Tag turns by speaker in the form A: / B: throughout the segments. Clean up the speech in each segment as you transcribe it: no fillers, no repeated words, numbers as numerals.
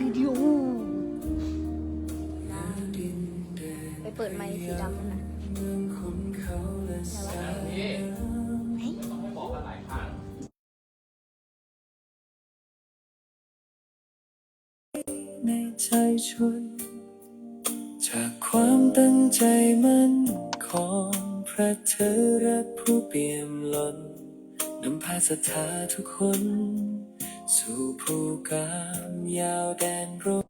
A: วิดีโอไปเปิดไมค์สีดำมันนะไหนวะไหน
B: ในใจชนจากความตั้งใจมั่นของพระเธอรักผู้เปี่ยมล้นนำพาศรัทธาทุกคนสู่ภูกามยาวแดนโรค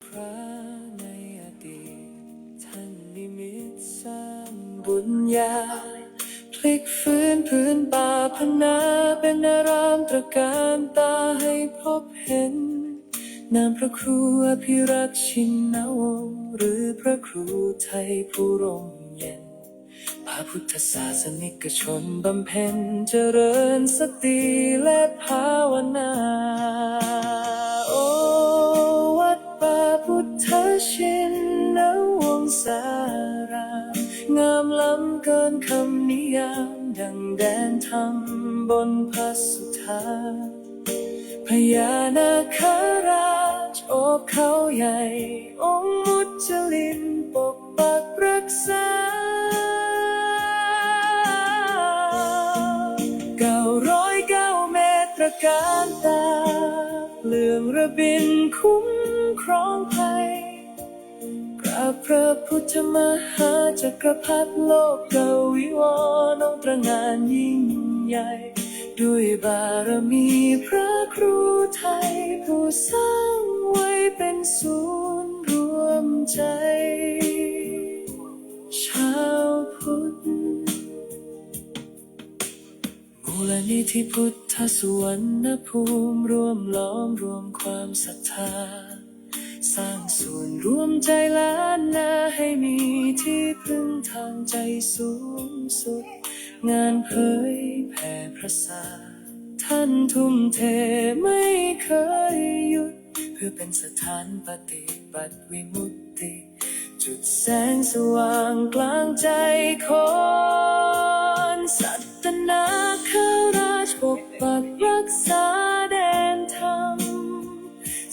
B: พระในอดีตท่านนิมิตสร้างบุญญาพลิกฟื้นพื้นป่าพนาเป็นอารามตระการตาให้พบเห็นนามพระครูอภิรักษ์ชินนวงศ์หรือพระครูไทยผู้ร่มเย็นพระพุทธศาสนิกชนบำเพ็ญเจริญสติและภาวนาโอวัดป่าพุทธชินนวงศารามงามล้ำเกินคำนิยามดังแดนธรรมบนพระสุธาพญานาคราชโอบเขาใหญ่องค์มุจลินปกปักรักษา909 เมตรตระการตาเลื่องระบินคุ้มครองภัยกราบพระพุทธมหาจักรพรรดิโลกกวิวรณ์องค์ตระหง่านยิ่งใหญ่ด้วยบารมีพระครูไทยผู้สร้างไว้เป็นศูนย์รวมใจชาวพุทธมูลนิธิพุทธสุวรรณภูมิรวมล้อมรวมความศรัทธาสร้างส่วนรวมใจล้านนาให้มีที่พึ่งทางใจสูงสุดงานเผยแผ่พระศาสนาท่านทุ่มเทไม่เคยหยุดเพื่อเป็นสถานปฏิบัติวิมุตติจุดแสงสว่างกลางใจคนสัตนาคราชปกปักรักษาแดนธรรม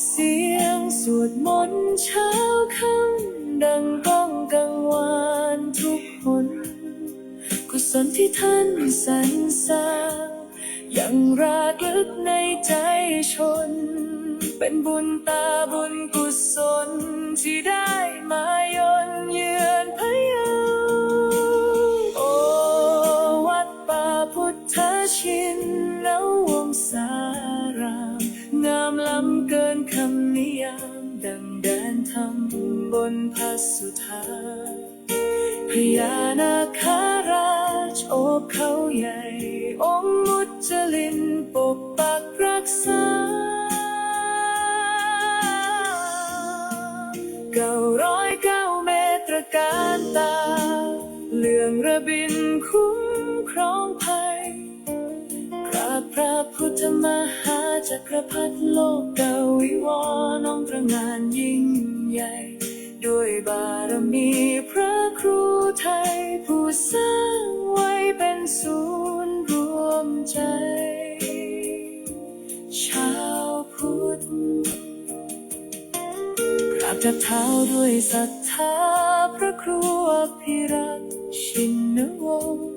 B: เสียงสวดมนต์เช้าค่ำดังก้องกังวานทุกหนกุศลที่ท่านสรรสร้างยังรากลึกในใจชนเป็นบุญตาบุญกุศลที่ได้มาย่นเยือนพะเยาโอวัดป่าพุทธชินนวงศารามงามล้ำเกินคำนิยามดังแดนธรรมบนพระสุธาพญานาคราชโอบเขาใหญ่องค์มุจลินปกปักรักษา909 เมตรตระการตาเลื่องระบินคุ้มครองภัยกราบพระพุทธมหาจักรพรรดิโลกกวิวรณ์องค์ตระหง่านยิ่งใหญ่ด้วยบารมีพระครูไทยผู้สร้างไว้เป็นศูนย์รวมใจชาวพุทธกราบแทบเท้าด้วยศรัทธาพระครูอภิรักษ์ชินวงศ์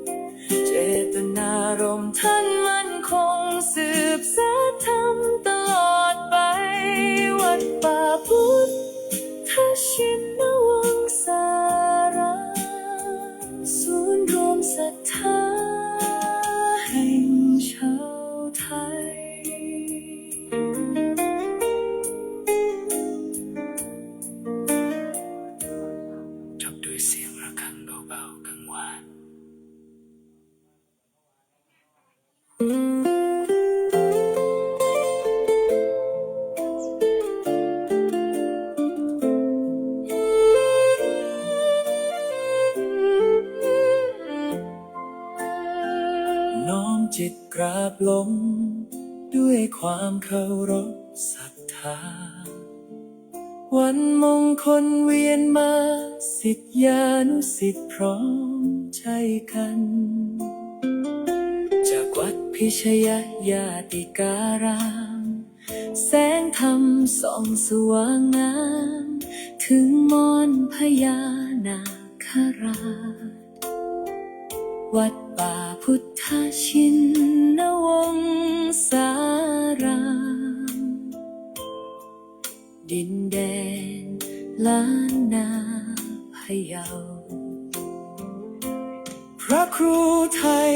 B: เจตนารมณ์ท่านมั่นคงสืบสานธรรมตลอดไปวัดป่าพุทธชินวงศารามศูนย์รวมศรัทธาแห่งชาวไทยจบด้วยเสียงระฆังเบาๆกังวานน้อมจิตกราบลงด้วยความเคารพศรัทธาวันมงคลเวียนมาศิษยานุศิษย์พร้อมใจกันจากวัด พิชยญาติการาม แสงธรรมส่องสว่างงามถึงมนต์พญานาคราชวัดป่าพุทธชินวงศาราม ดินแดนล้านนาพะเยา พระครูไทย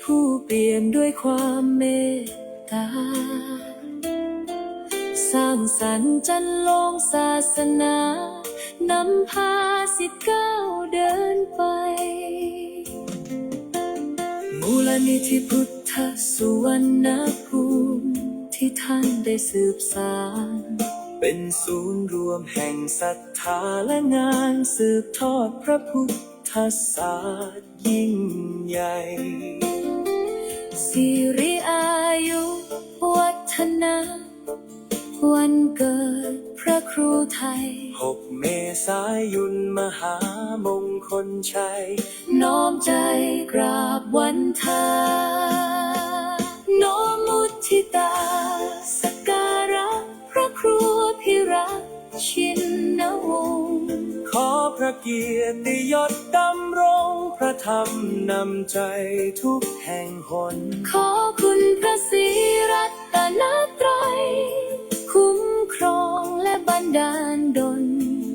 B: ผู้เปี่ยมด้วยความเมตตา สร้างสรรค์จันลงศาสนานำพาศิษย์ก้าวเดินไปมูลนิธิพุทธสุวรรณภูมิที่ท่านได้สืบสานเป็นศูนย์รวมแห่งศรัทธาและงานสืบทอดพระพุทธศาสตร์ยิ่งใหญ่สิริอายุวัฒนะวันเกิดพระครูไทย6 เมษายนมหามงคลชัยน้อมใจกราบวันทาน้อมมุทิตาสักการะพระครูพิรักษ์ชินวงศ์ขอพระเกียรติยศดำรงพระธรรมนำใจทุกแห่งหนขอคุณพระศรีรัตนตรัยคุ้มครองและบันดาลดล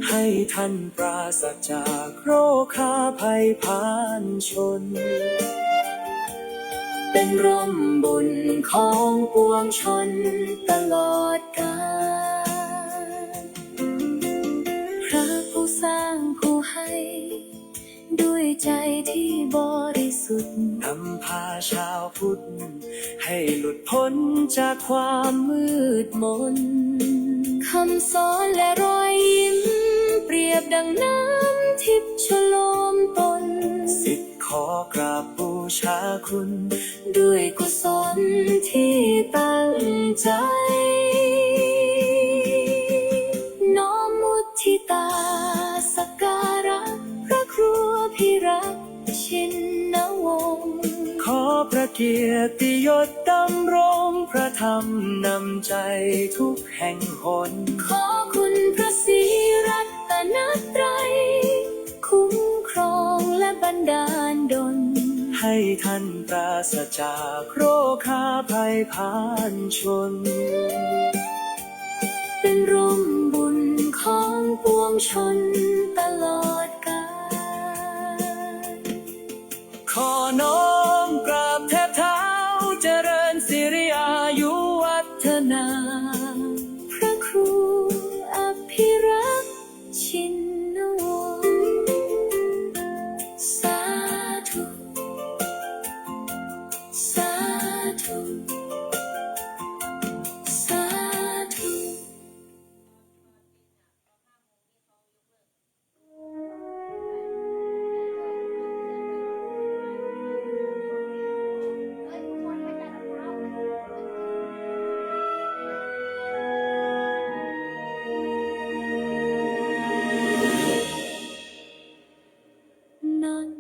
B: ให้ท่านปราศจากโรคาภัยพานชนเป็นร่มบุญของปวงชนตลอดกาลพระผู้สร้างผู้ให้ด้วยใจที่บริสุทธิ์นำพาชาวพุทธให้หลุดพ้นจากความมืดมนคำสอนและรอยยิ้มเปรียบดังน้ำทิพย์ฉโลมตนศิษย์ขอกราบบูชาคุณด้วยกุศลที่ตั้งใจน้อมมุทิตาสักการะพระครูพิรักษ์ชินวงศ์ขอพระเกียรติยศดำรงพระธรรมนำใจทุกแห่งหนขอคุณพระศรีรัตนตรัยคุ้มครองและบันดาลดลให้ท่านปราศจากโรคาภัยพานชนเป็นร่มบุญของปวงชนตลอดกาลขอน้อมกราบแทบเท้าเจริญสิริอายุวัฒนาพระครูอภิรักษ์ชินวงศ์สาธุสาธุสาธุ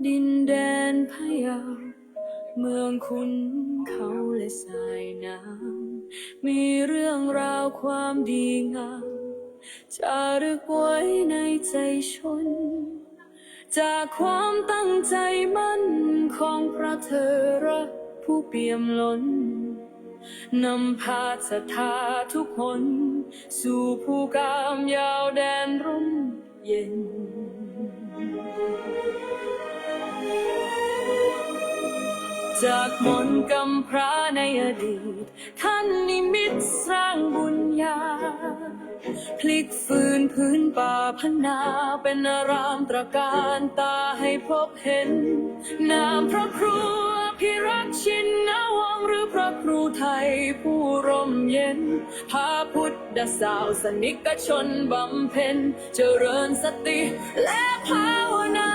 B: ดินแดนพะเยาเมืองขุนเขาและสายน้ำมีเรื่องราวความดีงามจารึกไว้ในใจชนจากความตั้งใจมั่นของพระเถระผู้เปี่ยมล้นนำพาศรัทธาทุกคนสู่ภูกามยาวแดนร่มเย็นจากมนต์กำพร้าในอดีตท่านนิมิตสร้างบุญญาพลิกฟื้นพื้นป่าพนาเป็นอารามตระการตาให้พบเห็นนามพระครูพิรักษ์ชินวงศ์หรือพระครูไทยผู้ร่มเย็นพาพุทธศาสนิกชนบำเพ็ญเจริญสติและภาวนา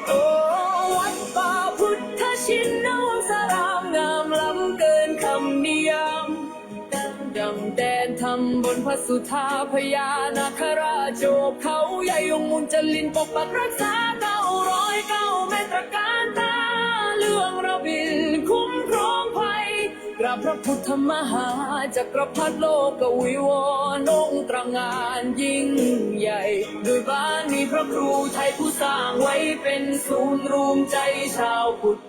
B: โอ้วัดป่าพุทธชินวงศารามงามล้ำเกินคำนิยามดังแดนธรรมบนพระสุธาพญานาคราชโจบเขาใหญ่ยงมุนจลินปกปักรักษา พุทธมหาจักรพรรดิโลกวิวรณ์องค์ตระหง่านยิ่งใหญ่ด้วยบารมีพระครูไทยผู้สร้างไว้เป็นศูนย์รวมใจชาวพุทธ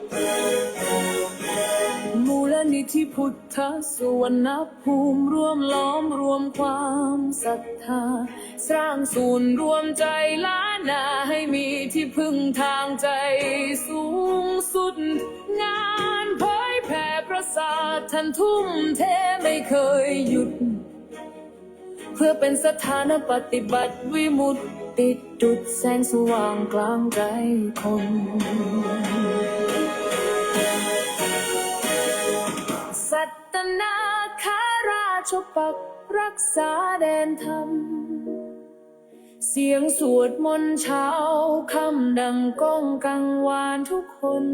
B: มูลนิธิพุทธสุวรรณภูมิร่วมล้อมรวมความศรัทธาสร้างศูนย์รวมใจล้านนาให้มีที่พึ่งทางใจสูงสุดงานเผยแผ่ประสาทท่านทุ่มเทไม่เคยหยุดเพื่อเป็นสถานปฏิบัติวิมุตติจุดแสงสว่างกลางใจคนสัตนาคาราชปักรักษาแดนธรรมเสียงสวดมนต์เช้าคำดังก้องกังวานทุกคน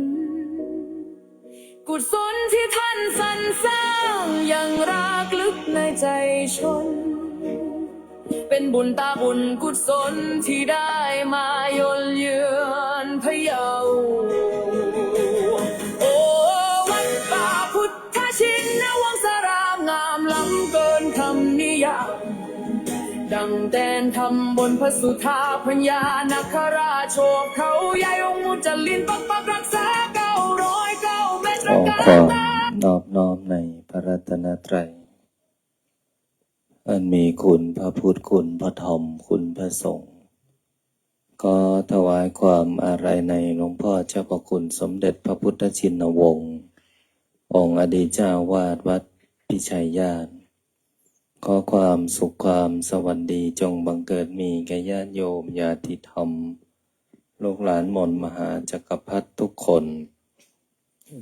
B: กุศลที่ท่านสรรสร้างยังรากลึกในใจชนเป็นบุญตาบุญกุศลที่ได้มายนเยือนพะเยาโอ้วัดป่าพุทธชินวงศ์สรามงามล้ำเกินคำนิยามดังแดนทำบนพระสุธาพญานาคราชโชคเขาใหญ่องค์มุจลินปักรักษา909 เมตรกาลนอบน้อมในพระรัตนตรัยอันมีคุณพระพุทธคุณพระธรรมคุณพระสงฆ์ก็ถวายความอาลัยในหลวงพ่อเจ้าพระคุณสมเด็จพระพุทธชินวงศ์องค์อดีตเจ้าวาดวัดพิชัยญาณขอความสุขความสวัสดีจงบังเกิดมีแก่ญาติโยมญาติธรรมลูกหลานมนต์มหาจักรพรรดิทุกคน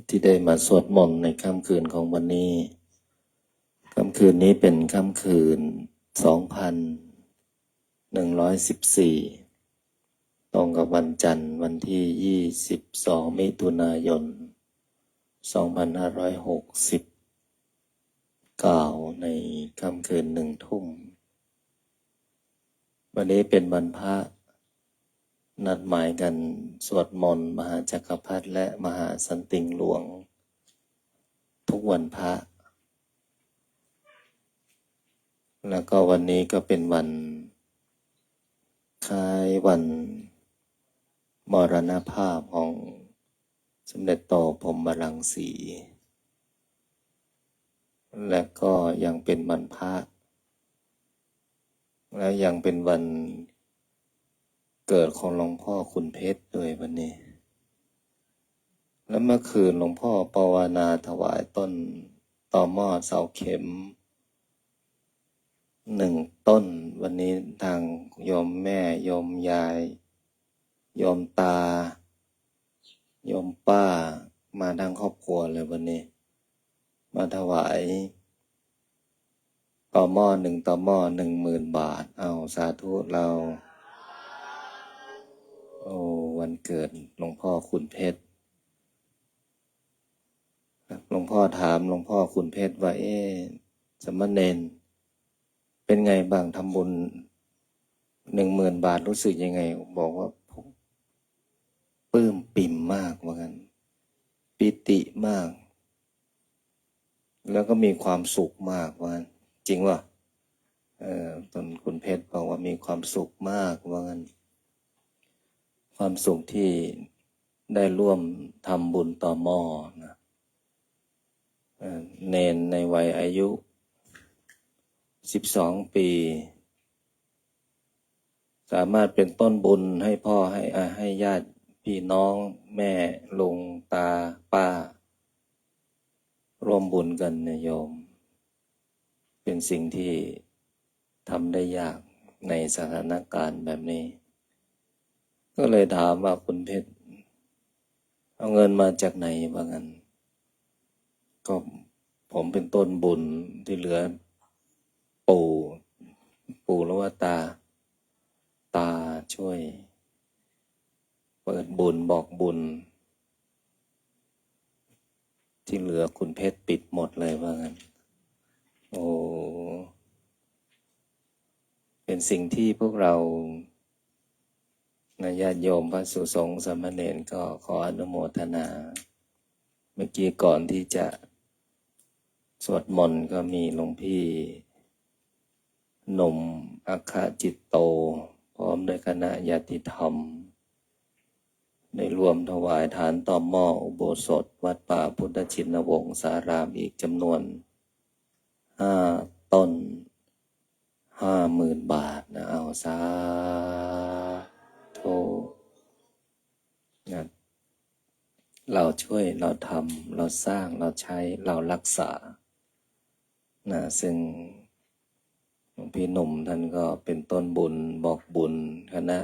B: ที่ได้มาสวดมนต์ในค่ำคืนของวันนี้ค่ำคืนนี้เป็นค่ำคืน2114ตรงกับวันจันทร์วันที่22มิถุนายน2569ในค่ำคืน1 ทุ่มวันนี้เป็นวันพระนัดหมายกันสวดมนต์มหาจักรพรรดิและมหาสันติงหลวงทุกวันพระแล้วก็วันนี้ก็เป็นวันคล้ายวันมรณภาพของสมเด็จโตพรหมรังสีและก็ยังเป็นวันพระและยังเป็นวันเกิดของหลวงพ่อขุนเพชรด้วยวันนี้และเมื่อคืนหลวงพ่อภาวนาถวายต้นตอหม้อเสาเข็ม1 ต้นวันนี้ทางโยมแม่โยมยายโยมตาโยมป้ามาทั้งครอบครัวเลยวันนี้มาถวายตอหม้อ1 ตอหม้อ 10,000 บาทเอาสาธุเราโอ้วันเกิดหลวงพ่อขุนเพชรหลวงพ่อถามหลวงพ่อขุนเพชรว่าสมณเณรเป็นไงบ้างทำบุญ10,000 บาทรู้สึกยังไงบอกว่าปลื้มปิ่มมากว่ากันปิติมากแล้วก็มีความสุขมากว่าจริงว่าตนคุณเพชรบอกว่ามีความสุขมากว่ากันความสุขที่ได้ร่วมทำบุญต่อหม้อนะเณรในวัยอายุ12 ปีสามารถเป็นต้นบุญให้พ่อให้ญาติพี่น้องแม่ลุงตาป้าร่วมบุญกันนะโยมเป็นสิ่งที่ทำได้ยากในสถานการณ์แบบนี้ก็เลยถามว่าคุณเพชรเอาเงินมาจากไหนบ้างกันก็ผมเป็นต้นบุญที่เหลือปู่หรือว่าตาช่วยเปิดบุญบอกบุญที่เหลือคุณเพชรปิดหมดเลยว่างั้นโอ้เป็นสิ่งที่พวกเราญาติโยมพระสุสงฆ์สามเณรก็ขออนุโมทนาเมื่อกี้ก่อนที่จะ
C: สวดมนต์ก็มีหลวงพี่หนุ่มอัคคจิตโตพร้อมด้วยคณะญาติธรรมได้รวมถวายฐานต่อหม้ออุโบสถวัดป่าพุทธชินวงศารามอีกจำนวน5 ต้น 50,000 บาทนะเอาสาธุนะเราช่วยเราทำเราสร้างเราใช้เรารักษานะซึ่งหลวงพี่หนุ่มท่านก็เป็นต้นบุญบอกบุญคณะ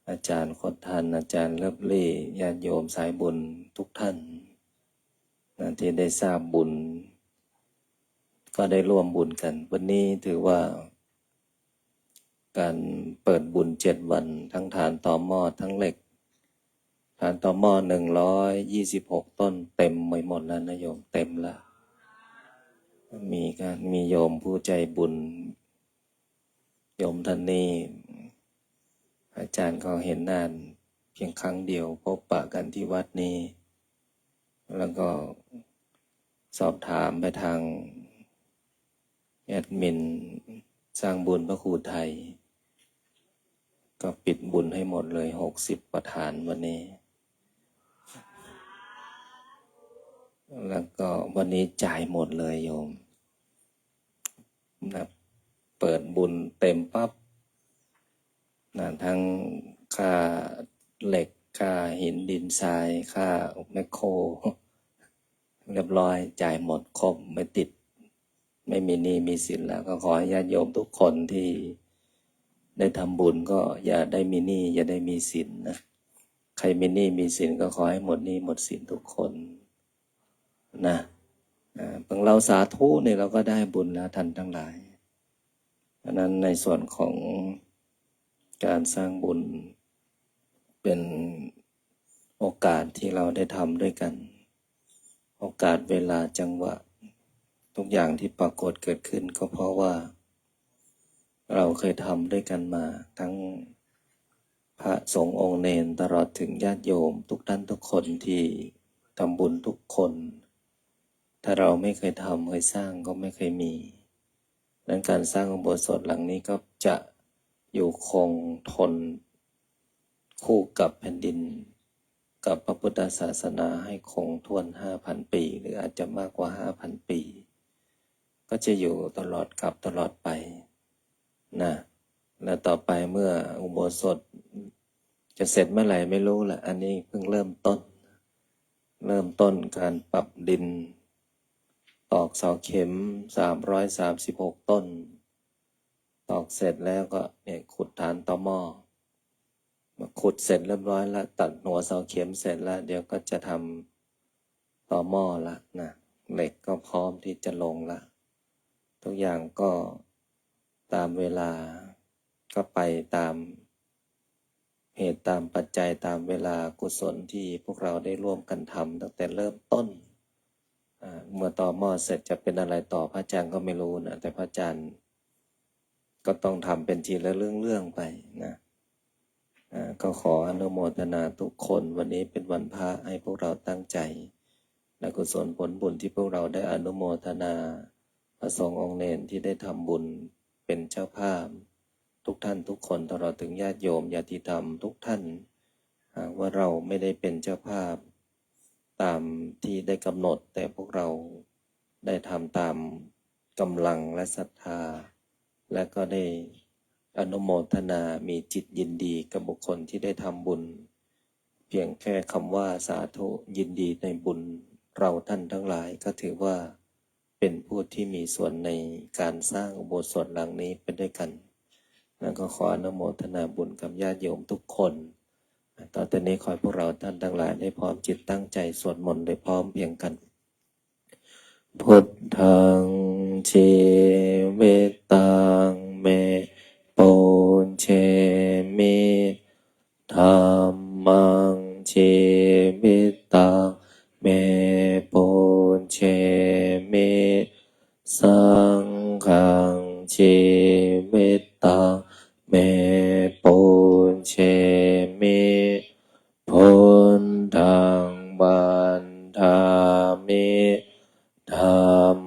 C: อาจารย์คดทันอาจารย์เลิฟลี่ญาติโยมสายบุญทุกท่านนะที่ได้ทราบบุญก็ได้ร่วมบุญกันวันนี้ถือว่าการเปิดบุญ7 วันทั้งฐานต่อหม้อทั้งเหล็กฐานต่อหม้อ126 ต้นเต็มไปหมดแล้วนะโยมเต็มแล้วมีโยมผู้ใจบุญโยมท่านนี้อาจารย์ก็เห็นนานเพียงครั้งเดียวพบปะกันที่วัดนี้แล้วก็สอบถามไปทางแอดมินสร้างบุญพระครูไทยก็ปิดบุญให้หมดเลย60 ประธานวันนี้แล้วก็วันนี้จ่ายหมดเลยโยมนะเปิดบุญเต็มปั๊บนะทั้งค่าเหล็กค่าหินดินทรายค่าแมคโครเรียบร้อยจ่ายหมดครบไม่ติดไม่มีหนี้มีสินแล้วก็ขอให้ญาติโยมทุกคนที่ได้ทำบุญก็อย่าได้มีหนี้อย่าได้มีสินนะใครมีหนี้มีสินก็ขอให้หมดหนี้หมดสินทุกคนนะเพิ่งเราสาธุเนี่ยเราก็ได้บุญแล้วท่านทั้งหลายดังนั้นในส่วนของการสร้างบุญเป็นโอกาสที่เราได้ทำด้วยกันโอกาสเวลาจังหวะทุกอย่างที่ปรากฏเกิดขึ้นก็เพราะว่าเราเคยทำด้วยกันมาทั้งพระสงฆ์องค์เนรตลอดถึงญาติโยมทุกท่านทุกคนที่ทำบุญทุกคนถ้าเราไม่เคยทำเคยสร้างก็ไม่เคยมีดังนั้นการสร้างอุโบสถหลังนี้ก็จะอยู่คงทนคู่กับแผ่นดินกับพระพุทธศาสนาให้คงทวน 5,000 ปีหรืออาจจะมากกว่า 5,000 ปีก็จะอยู่ตลอดกับตลอดไปนะและต่อไปเมื่ออุโบสถจะเสร็จเมื่อไหร่ไม่รู้แหละอันนี้เพิ่งเริ่มต้นการปรับดินตอกเสาเข็ม336 ต้นตอกเสร็จแล้วก็เนี่ยขุดฐานต่อหม้อมาขุดเสร็จเรียบร้อยแล้วตัดหัวเสาเข็มเสร็จแล้วเดี๋ยวก็จะทำต่อหม้อละนะเหล็กก็พร้อมที่จะลงละทุกอย่างก็ตามเวลาก็ไปตามเหตุตามปัจจัยตามเวลากุศลที่พวกเราได้ร่วมกันทำตั้งแต่เริ่มต้นเมื่อต่อหม้อเสร็จจะเป็นอะไรต่อพระอาจารย์ก็ไม่รู้นะแต่พระอาจารย์ก็ต้องทำเป็นทีละเรื่องไปนะก็ขออนุโมทนาทุกคนวันนี้เป็นวันพระให้พวกเราตั้งใจและกุศลผลบุญที่พวกเราได้อนุโมทนาพระสงฆ์องค์เนรที่ได้ทำบุญเป็นเจ้าภาพทุกท่านทุกคนตลอดถึงญาติโยมญาติธรรมทุกท่านหากว่าเราไม่ได้เป็นเจ้าภาพตามที่ได้กำหนดแต่พวกเราได้ทำตามกำลังและศรัทธาและก็ได้อนุโมทนามีจิตยินดีกับบุคคลที่ได้ทำบุญเพียงแค่คำว่าสาธุยินดีในบุญเราท่านทั้งหลายก็ถือว่าเป็นผู้ที่มีส่วนในการสร้างอุโบสถหลังนี้ไปด้วยกันแล้วก็ขออนุโมทนาบุญกับญาติโยมทุกคนต่อจากนี้ขอให้พวกเราท่านทั้งหลายได้พร้อมจิตตั้งใจสวดมนต์ได้พร้อมเพียงกันพุทธังชีวิตังเมปุญเชมิธัมมังชีวิตังเมปุญเชมิสังฆังชีวิตังเมปุญเชมิพุทธังบันทามิธัม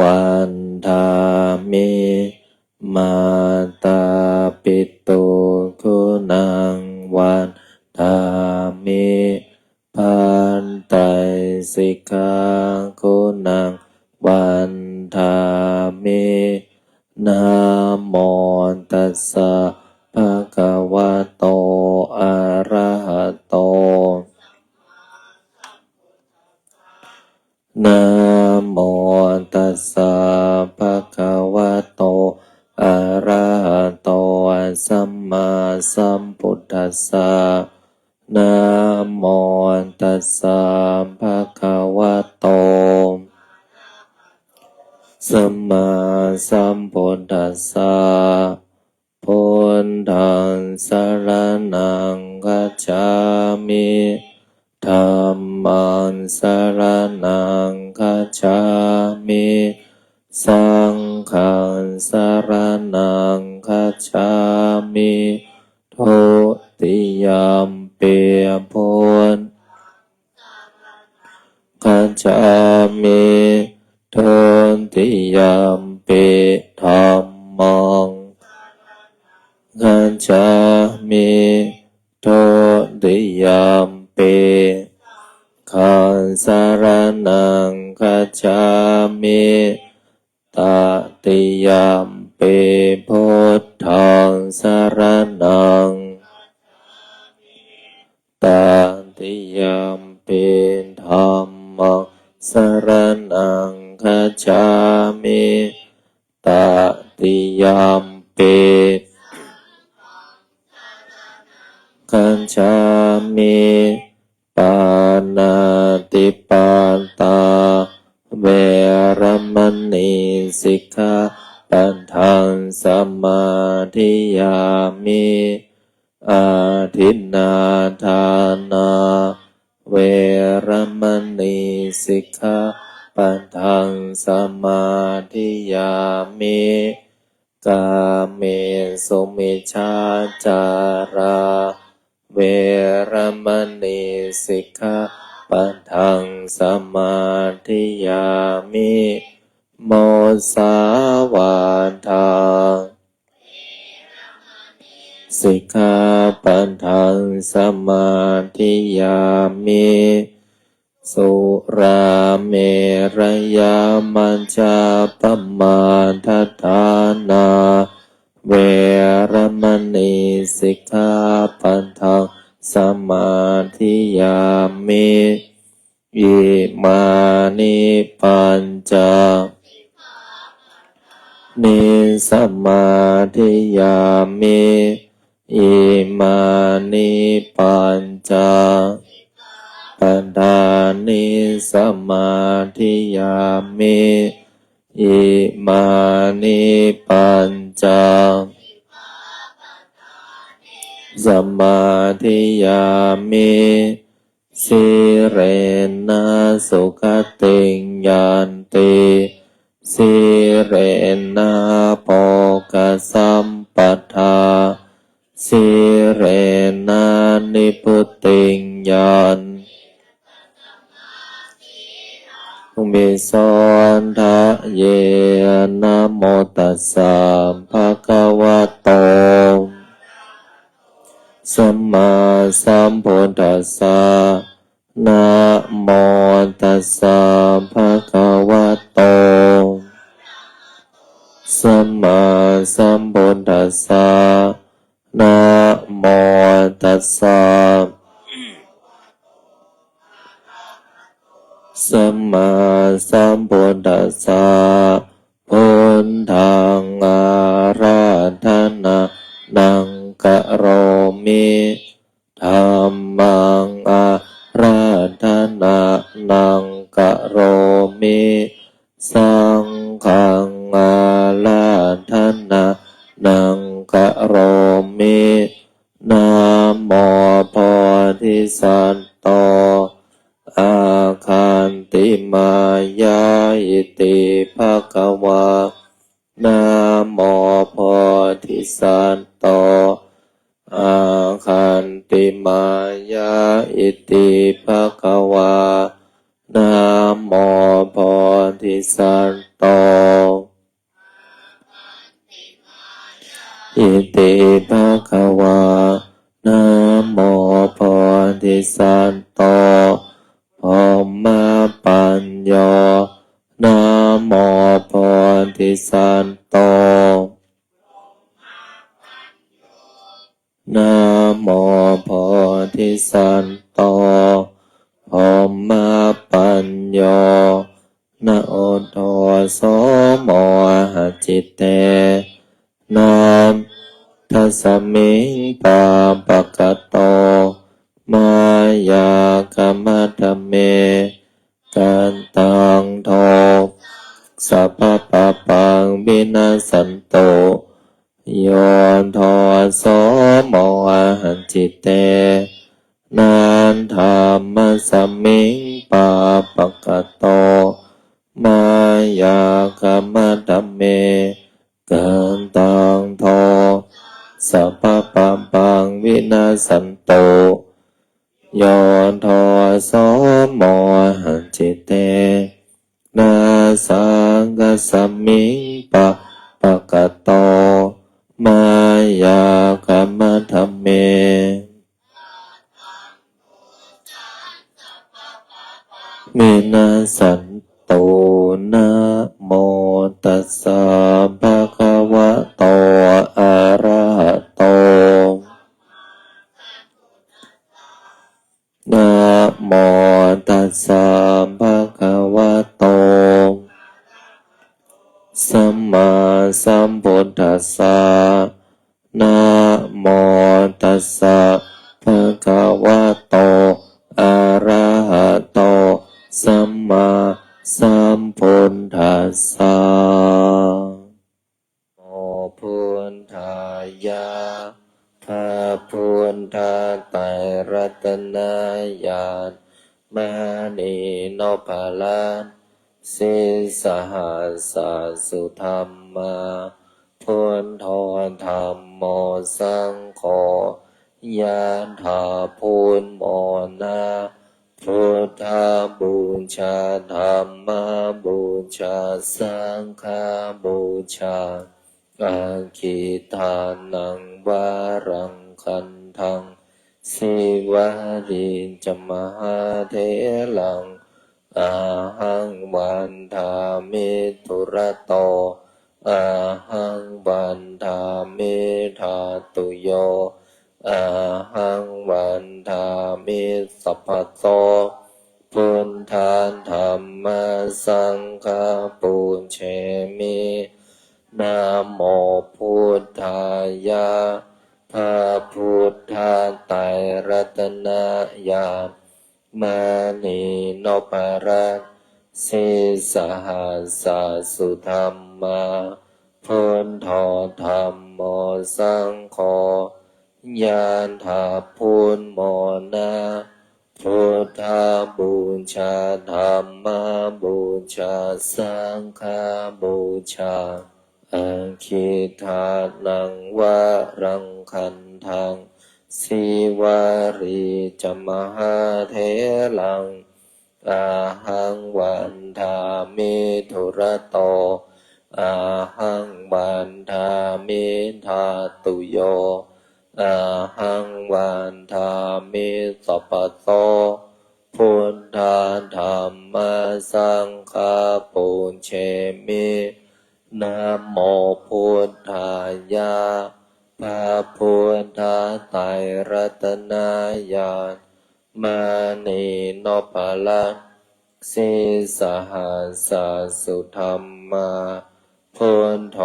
C: วันทามิมาตาปิตุคุณังวันทามิปันไตสิกขาคุณังวันทามินะโมตัสสะภะคะวะโตอะระหะโตนะโมตัสสะภะคะวะโตอะระหะโตสัมมาสัมพุทธัสสะนะโมตัสสะภะคะวะโตสัมมาสัมพุทธัสสะพุทธังสรณังคัจฉามิธัมมังสรณังคัจฉามิสังฆังสรณังคัจฉามิทุติยัมปิพุทธังคัจฉามิทุติยัมปิธัมมังคัจฉามิทุติยัมปิขังสรณังคัจฉามิตติยัมปิพุทธังสรณังตติยัมปิธัมมังสรณังคัจฉามิตติยัมปิคัจฉามิปานาติปาตาเวรมณีสิกขาปัฏฐานสมาธิยามิอาทินนาทานาเวรมณีสิกขาปัฏฐานสมาธิยามิกาเมสุมิจฉาจาราเวรมณีสิกขาปัฏฐานสมาธิยามิโมสาวาทาสิกขาปัฏฐานสมาธิยามิสุราเมรยามัจจาปมาทัฏฐานาเวรมณีสิกขาปัฏฐานสมาธิยามิอิมานิปัญจนิสมาธิยามิอิมานิปัญจปัฏฐานิสมาธิยามิอิมานิปัญจสมาธิยามิสิเรนะสุขติงยันติสิเรนะโภคสัมปทาสิเรนะนิพพุติงยันมิโสทะเยนะโมตัสสะภะคะวะโตสัมมาสัมพุทธัสสะนะโมตัสสะภะคะวะโตสัมมาสัมพุทธัสสะนะโมตัสสะสัมมาสัมพุทธัสสะพุทธังอาราธนานังกะโรมิธัมมังอาราธนานังกะโรมิสังฆังอาราธนานังกะโรมินะโมโพธิสัตว์โตอาคันติมายาอิติภะคะวะนะโมโพธิสัตว์โตอาคันติมายาอิติภะคะวะนะโมโพธิสัตว์โต อิติภะคะวานะโมโพธิสัตว์โตพรหมปัญโยนะโมโพธิสัตว์โตนะโมโพธิสัตว์โตพรหมปัญโยนะโอโทโสโมหจิตเตนะทัสสมิงปาปะกะโตมายากรรมธรรมเมกันตังโทสัพพะปะปังวินาสันโตโยนโทโสโมหันจิตเตนันธรรมสมิงปาปะกะโตมายากรรมธรรมเมกันตังโทสัพพะปะปังวินาสันโตโยนโทโสโมหันจิตเตนาสังกัสสมิงปะปะกะโตมายากรรมธรรมเมมินาสันโตนะโมตัสสะภะคะวะโตอะระหะโตนะโมตัสสะภะคะวะโตสัมมาสัมพุทธัสสะนะโมตัสสะภะคะวะโตอะระหะโตสัมมาสัมพุทธัสสะโมพุทธายะพระพุทธไตรรัตนญาณมณีโนภาลานสิสหัสสสุธรรมาพุทโธธรรมโมสังโฆยะถาพุทโมนาพุทธบูชาธรรมบูชาสังฆบูชาอาคิทานังวารังคันทังสิวาริจมหาเถลังอาหังวันทามิทุระโตอาหังวันทามิธาตุโยอาหังวันทามิสัพพโตพุทธานธรรมสังฆปูญเชมินะโมพุทธายะพระพุทธไตรรัตนญาณมณีโนภารัตสิสหัสสสุธรรมาพุทโธธรรมโมสังโฆยะถาพุทโมนาพุทธบูชาธรรมบูชาสังฆบูชาอาคิทานังวารังคันทังสิวาริจมหาเถลังอาหังวันทามิทุระโตอาหังวันทามิธาตุโยอาหังวันทามิสัพพโตพุทธานธรรมสังฆปูญเชมินะโมพุทธายะพระพุทธไตรรัตนญาณมณีโนภาลันสิสหัสสสุธรรมาพุทโธ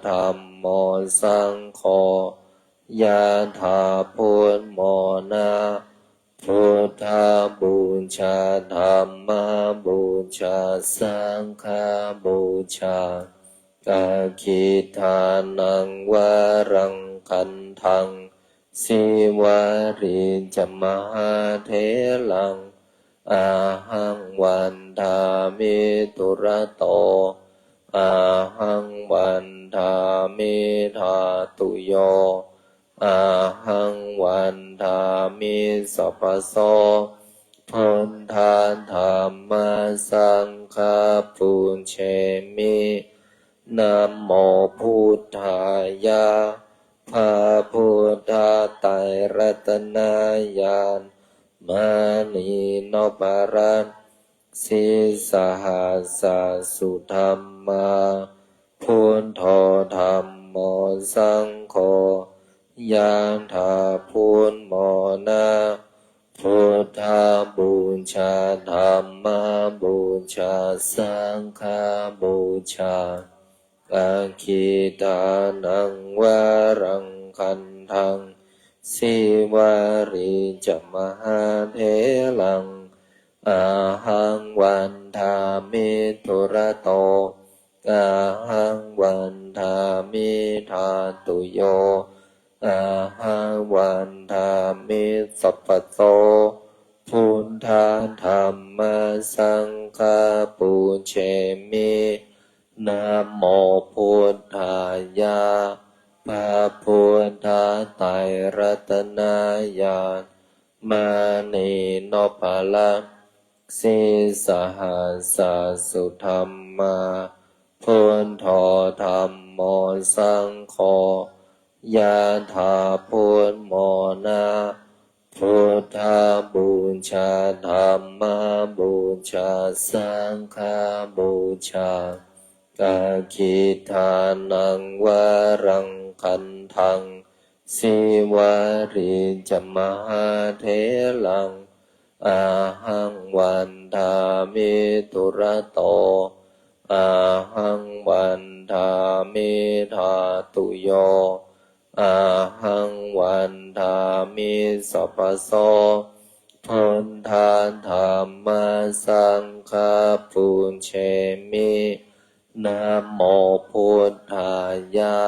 C: ธรรมโมสังโฆยะถาพุทโมนาพุทธบูชาธรรมบูชาสังฆบูชาอาคิทานังวารังคันทังสิวาริจมหาเถลังอาหังวันทามิทุระโตอาหังวันทามิธาตุโยอาหังวันทามิสัพพโส พุทธาธัมมาสังฆาปุญเชมินะโมพุทธายะพระพุทธไตรรัตนญาณมานีโนปารันสิสหัสสสุธรรมาพุทโธธัมโมสังโฆยานถาพุทโมนาพุทธาบูชาธัมมาบูชาสังฆาบูชาอาคิตานังวารังคันทังสิวาริจมหาเถลังอาหังวันทามิทุระโตอาหังวันทามิทาตุโยอาหังวันทามิสัพพโตพุทธาธัมมาสังฆาปุเชมินะโมพุทธายะพระพุทธไตรรัตนญาณมานีโนภาลังสิสหัสสสุธรรมาพุทโธธัมโมสังโฆยะถาพุทโมนาพุทธาบูชาธัมมาบูชาสังฆาบูชากาคิทานังวารังคันทังสิวาริจมหาเถลังอาหังวันทามิทุระโตอาหังวันทามิทาตุโยอาหังวันทามิสัพพโสพุทธาธัมมาสังฆาปุญเชมินะโมพุทธายะ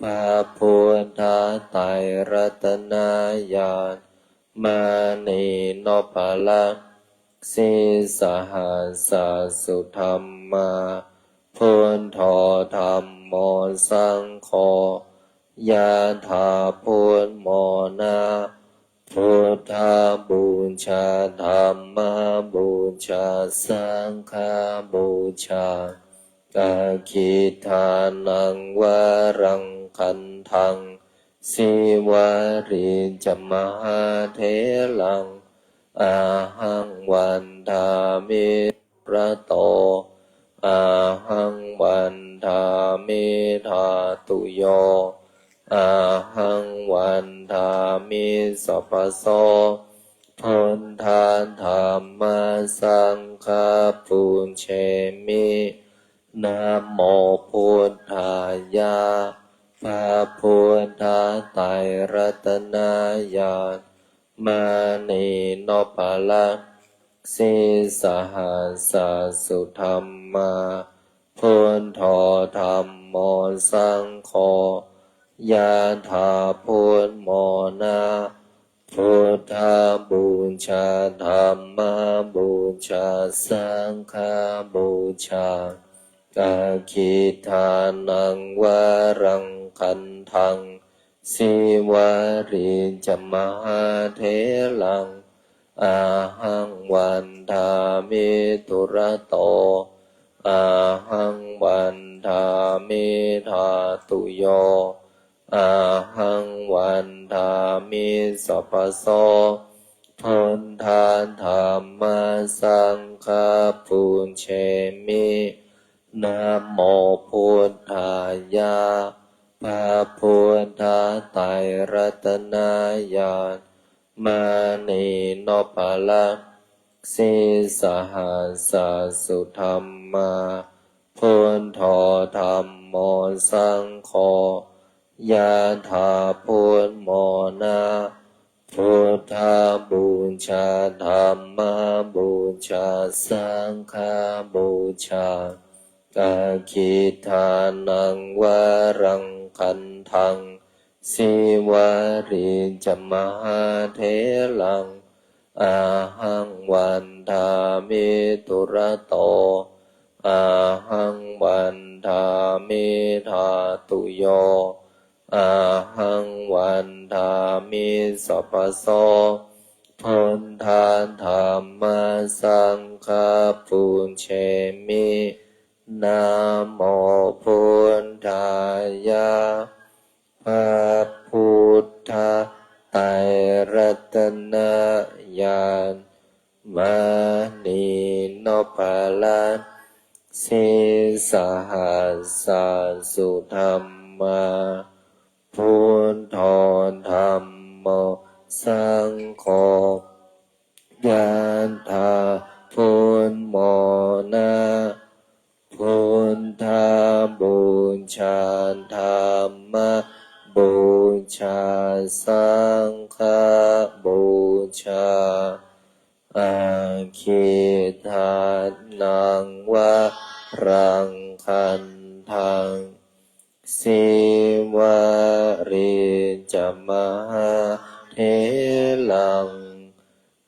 C: พระพุทธไตรรัตนญาณมานีโนภาลังสิสหัสสสุธรรมาพุทโธธัมโมสังโฆยะถาพุทโมนาพุทธาบูชาธัมมาบูชาสังฆาบูชากาคิทานังวารังคันทังสิวาริจมหาเถลังอาหังวันทามิระโตอาหังวันทามิทาตุโยอาหังวันทามิสัพพโสพุทธาธัมมาสังฆาปุญเชมินะโมพุทธายะพระพุทธไตรรัตนญาณมานีโนภาลังสิสหัสสสุธรรมาพุทโธธัมโมสังโฆยะถาพุทโมนาพุทธาบูชาธัมมาบูชาสังฆาบูชากาคิทานังวารังคันทังสิวาริจมหาเถลังอาหังวันทามิทุระโตอาหังวันทามิทาตุโยอาหังวันทามิสัพพโสพุทธาธัมมาสังฆาปุญเชมินะโมพุทธายะพระพุทธไตรรัตนญาณมานีโนภาลังสิสหัสสสุธรรมาพุทโธธัมโมสังโฆยะถาพุทโมนาพุทธาบูชาธัมมาบูชาสังฆาบูชากาคิทานังวารังคันทังสิวาริจมหาเถลังอาหังวันทามิทุระโตอาหังวันทามิทาตุโยอาหังวันทามิสัพพโส พุทธาธัมมาสังฆาปุญเชมินะโมพุทธายะพระพุทธไตรรัตนญาณมณีนพลันสิสหัสสะสุธรรมาพุทโธธัมโมสังโฆยะถาพุทโมนะพุทธาบูชาธรรมบูชาสังฆบูชาอาคิทานังวะรังคันทังสิวาริจมหาเทลัง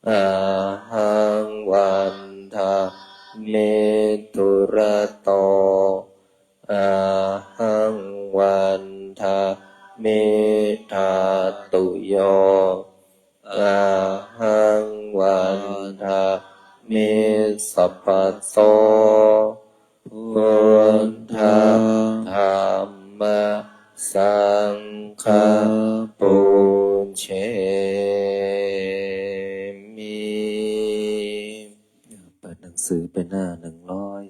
C: อาหังวันทาเมตุระโตอาหังวันทาเมธาตุโยอาหังวันทาเมสัพพโสพุทธาธัมมาสังฆาปุญเชมิเปิดหนังสือไปหน้า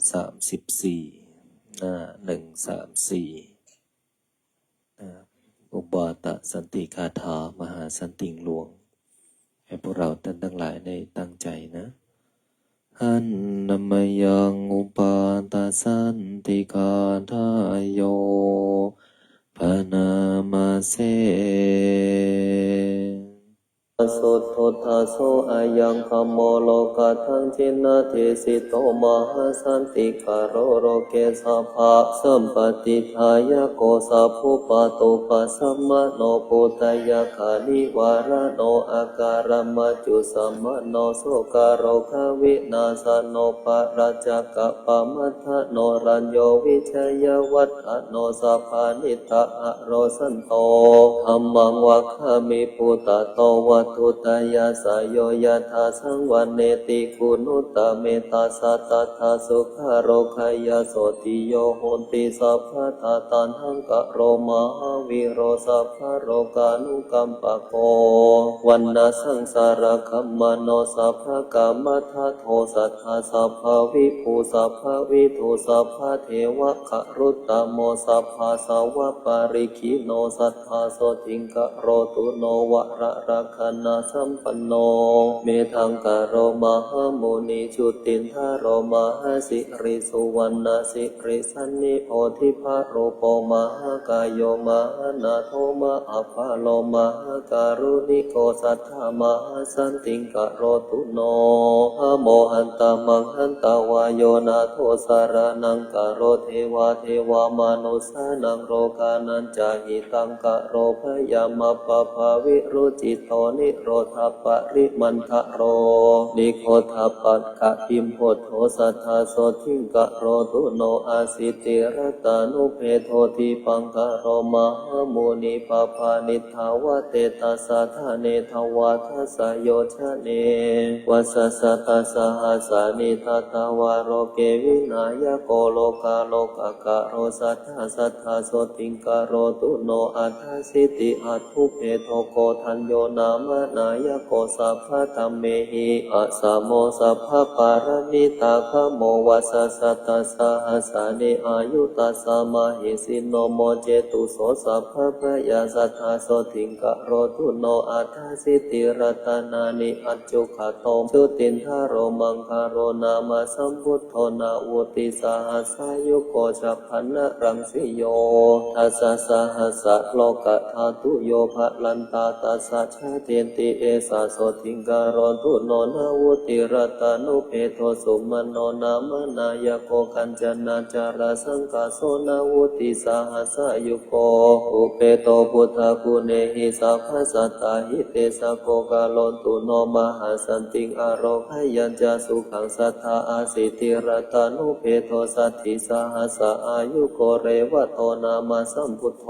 C: 134หน้า134อุบาทสันติคาถามหาสันติหลวงให้พวกเราท่านทั้งหลายได้ตั้งใจนะหันนมยังอุปาทสันติคาถาโยพนามาเสสุทโธทาโสอายังคัมโมโลกาทังจินนาเทสิโตมหาสันติคารโรเกสัพพะสัมปติทายะโกสัพพุปะโตปัสสัมมโนปุตตยะคานิวาระโนอาการมัจจุสัมมโนโสกโรคาวินาสโนปะราชกะปะมัทธโนรัญโยวิชยวัฏโนสัพพานิตะอะโรสันโตธัมมังวัคคามิปุตตะโตวัตุตยาสายโยยถาสังวันเนติคุณุตตะเมตตาสัตถาสุขโรคายาโสติโยโหติสัพพะตาตันหังกะโรมหาวิโรสัพพะโรกานุกัมปะโกวันนาสังสารคัมมโนสัพพะกามัทธโทสัทธาสัพพะวิภูสัพพะวิทูสัพพะเทวะครุตตโมสัพพะสาวะปาริคิโนสัทธาโสติงกะโรตุโนวะระระคันนาสัมปันโนเมทังกะโรมหามุนีจุตินทโรมหาสิริสุวรรณสิริสันนิโพธิภะโรโปมหากายโยมหานาโทมะอัปปะโลมหาการุณิโกสัทธามหาสันติงกะโรตุโนหโมหันตามังหันตาวายโยนาโทสารนังกะโรเทวาเทวามนุสานังโรกานันจาหิตังกะโรพยามะปะภาวิรุจิตโตนิโรธาปริมันทะโรนิโคทาปัตกะพิมโพโธสัทธาโสทิงกะโรตุโนอาสิติรตานุเพโทติปังกะโรมหามุนีปาภานิทาวะเตตัสสะทะเนทวาทัสสะโยชะเนวัสสะสัตตสหัสสานิทัตตวาโรเกวินายโกโลกาโลกะกะโรสัทธาสัทธาโสติงกะโรตุโนอัฏฐสิติอัตถุเพโทโกทัญโยนามนายโกสัพพะธัมเมหิอะสะโมสัพพะปารมิตาคะโมวัสสะสัตตสหัสสานิอายุตัสสะมหิสิโนโมเจตุโสสัพพะพยาสัทธาโสติงกะโรตุโนอัฏฐสิติรัตนานิอัจจุขโตจุตินทโรมังคารโรนามาสัมพุทโธนาวุติสหัสสายุโกจัพพนรังสิโยทัสสะสหัสสะโลกธาตุโยภลันตาตัสสะชาเทนติเอสาโสติงกะโรตุโนนาวุติรัตานุเพโทสุมโนนามนายโกกัญจนาจาราสังกาโสนาวุติสหัสสายุโกอุเปโตพุทธกุเนหิสัพพะสัตตาหิเตสะโกกาโลตุโนมหาสันติงอโรคยัญจาสุขังสัทธาอาสิติรัตานุเพโทสัทธิสหัสสะอายุโกเรวะโตนามาสัมพุทโธ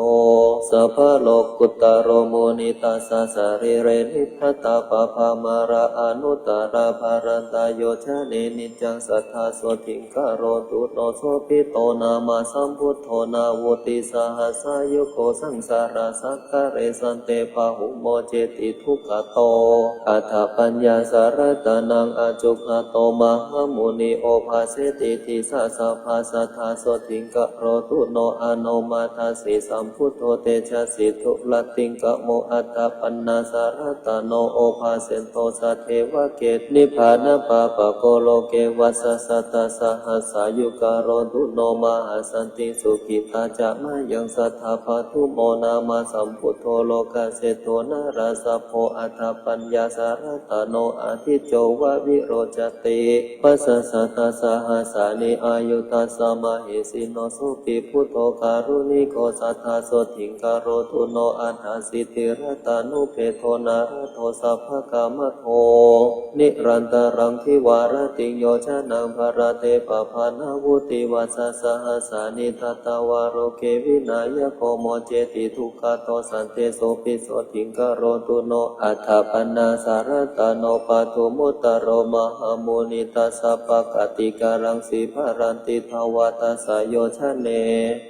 C: สัพพะโลกุตตโรโมนิตัสสะสะเรเรนิพพตา
B: ปะภามาระอนุตตราภารันตายโยชะเนนิจจังสัทธาโสทิงคโรตุโนโสภิโตนามาสัมพุทโธนาวุติสหัสสายุโกสังสาราสักขะเรสันเตปะหุโมเจติทุกขโตอัฏฐปัญญาสารตานังอจุขโตมหามุนีโอภาเสติทิสสะภาสัทธาโสทิงคโรตุโนอโนมาทัสสิสัมพุทโธเตชะสิทุลติงกะโมอัตตปันนาสารตโนโอภาเสนโตสัทเทวเกตนิพพานะปะปะโกโลเกวัสสะสัตตสหัสสายุกโรตุโนมหาสันติสุขิตาจะมายังสัทธาภาทุโมนามาสัมพุทโธโลกาเสโตนาราสโพอัตถปัญญาสารตโนอาทิโจวะวิโรจติปัสสะสัตตสหัสสานิอายุตัสสะมหิสิโนสุขิพุทโธการุณิโกสัทธาโสถิงคโรตุโนอัฏฐสิทธิรัตานุเปโทนารโทสัพพกามโทนิรันตรังทิวารติโยชนะภรเตปะภานาวุติวัสสะหัสสานิทัตตวารโรเกวินายโกโมเจติทุกขโตสันเตโสปิโสถิงคโรตุโนอัฏฐปันนาสารตโนปะทุมุตตโรมหามุนิตัสสะปะกติการังสีภรันติทวาตัสสะโยชะเน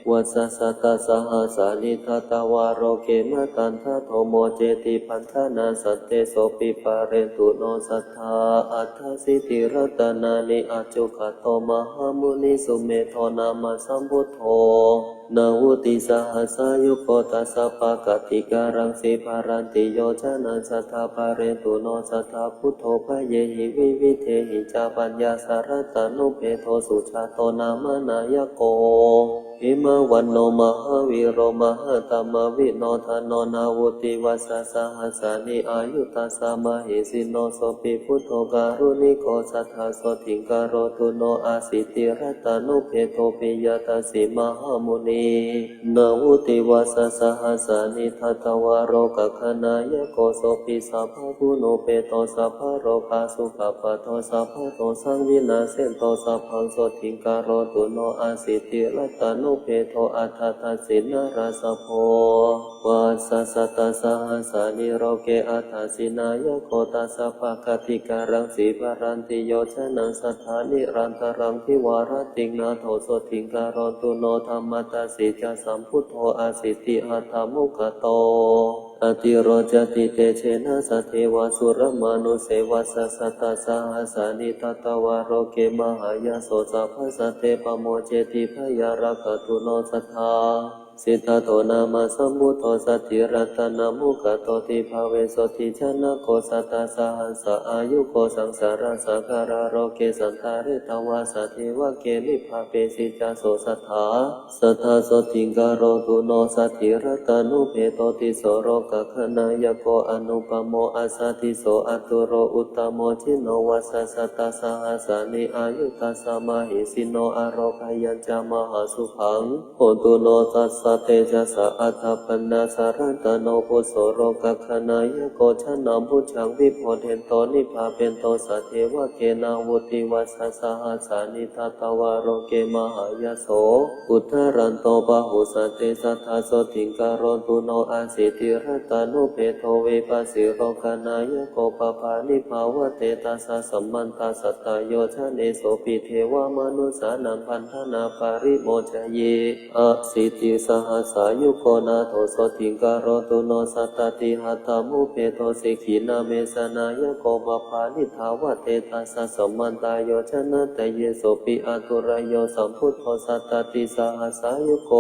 B: วัสสะตัสสะหัสสานิทัตตวารโรเกมตันทะโทโมเจติพันธนาสัตเตโสปิปะเรตุโนสัทธาอัฏฐสิทธิรัตนานิอจุขโตมหามุนิสุเมโทนามาสัมพุทโธนาวุติสหัสสายุโกตัสสะปะกติการังสีภารันติโยชนะสัทธาปะเรตุโนสัทธาพุทโธพะเยหิวิวิเทหิจาปัญญาสารตานุเปโทสุชาโตนามนายโกหิมวันโนมหาวิโรมหาตมวิโนทโนนาวุติวัสสะหัสสานิอายุตัสสะมหิสิโนโสปิพุทโธการุณิโกสัทธาโสถิงคโรตุโนอาสิติรัตานุเปโทปิยตัสสิมหามุนีนาวุติวัสสะหัสสานิทัตตวารโรกขณายโกโสปิสัพพะพุโนเปโตสัพพะโรคาสุขปะโตสัพพะโตสังวินาเสนโตสัพพังโสถิงคโรตุโนอาสิติรัตานุเปโทอัฏฐตัสสินาราสโพวัสสะสัตตสหัสสานิโรเกอัฏฐสินายโกตัสสะภะคะติการังสีภรันติโยชนะสัทธานิรันตรังทิวารติงนาโทโสถิงคโรตุโนธรรมตัสสิจะสัมพุทโธอาสิติหัตถมุขโตอติโรจติเตเชนะสัทเทวสุรมานุเสวัสสะสัตตสหัสสานิทัตตวารโรเกมหายโสสัพพสัตเตปโมเจติพยารักตุโนสัทธาสิทธาโตนามาสัมพุทโธสัทธิรัตนามุขโตติภาเวโสติชนะโกสัตตสหัสสะอายุโกสังสาราสังขารโรเกสันตาริตวาสัทเทวเกนิพพาเปสิจาโสสัทธาสัทธาโสติงกโรตุโนสัทธิรัตานุเปโตติโสโรกขณายโกอนุปโมอาสัติโสอัตุโรอุตตโมชิโนวัสสะสัตตสหัสสานิอายุตัสสะมหิสิโนอโรคยัญจามหาสุขังโหตุโนตัสสะเตจัสสะอัฏฐปันนาสารตโนปุโสโรกขณายโกชนะพุชังวิโพเทนโตนิพพาเป็นโตสัทเทวเกนาวุติวัสสะสหัสสานิทัตตวารโรเกมหายโสอุทธรันโตปะหุสัตเตสัทธาโสถิงคโรตุโนอาสิติรัตานุเปโทเวปัสสิโรคณายโกปปานิภาวเตตัสสะสัมมันตาสัตตโยชะเนโสปิเทวมนุสานังพันธนาปาริโมจเยอสิติสหัสสายุโกนาโทโสถิงคโรตุโนสัตตติหัตถมุเปโทสิขีนาเมสนายโกปปานิภาวเตตัสสะสัมมันตาโยชนะตเยโสปิอตุรโยสัมพุทโธสัตตติสหัสสายุโก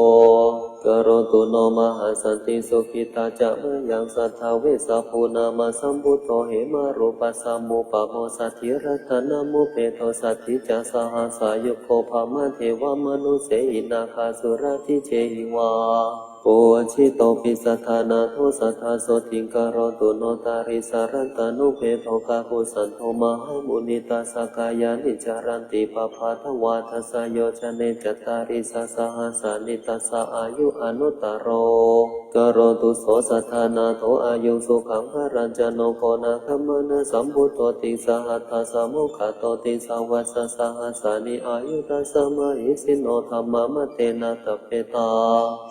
B: กโรตุโนมหาสันติสุขิตาจะมะยังสัทธาเวสาภูนามาสัมพุทโธเหมารูปัสสมมุปะโมสัทธิรัตนามุเปโทสัทธิจะสหัสสายุโกภามะเทวมนุเสหินาคาสุรทิเจหิวาโกชิโตปิสัทธานาโทสัทธาโสติงคโรตุโนตาริสารันตานุเปโทกาคุสันโทมหามุนิตาสกายานิจารันติปภาทวาทัสสโยชเนจตาริสาสหัสสานิตัสสะอายุอนุตตโรกโรตุโสสัทธานาโทอายุสุขังหรัญจโนโกนาคัมมนะสัมพุทโตติสหัตถสมุขโตติสวัสสะสหัสสานิอายุตัสสะมหิสิโนธรรมะมะเตนะตเปตา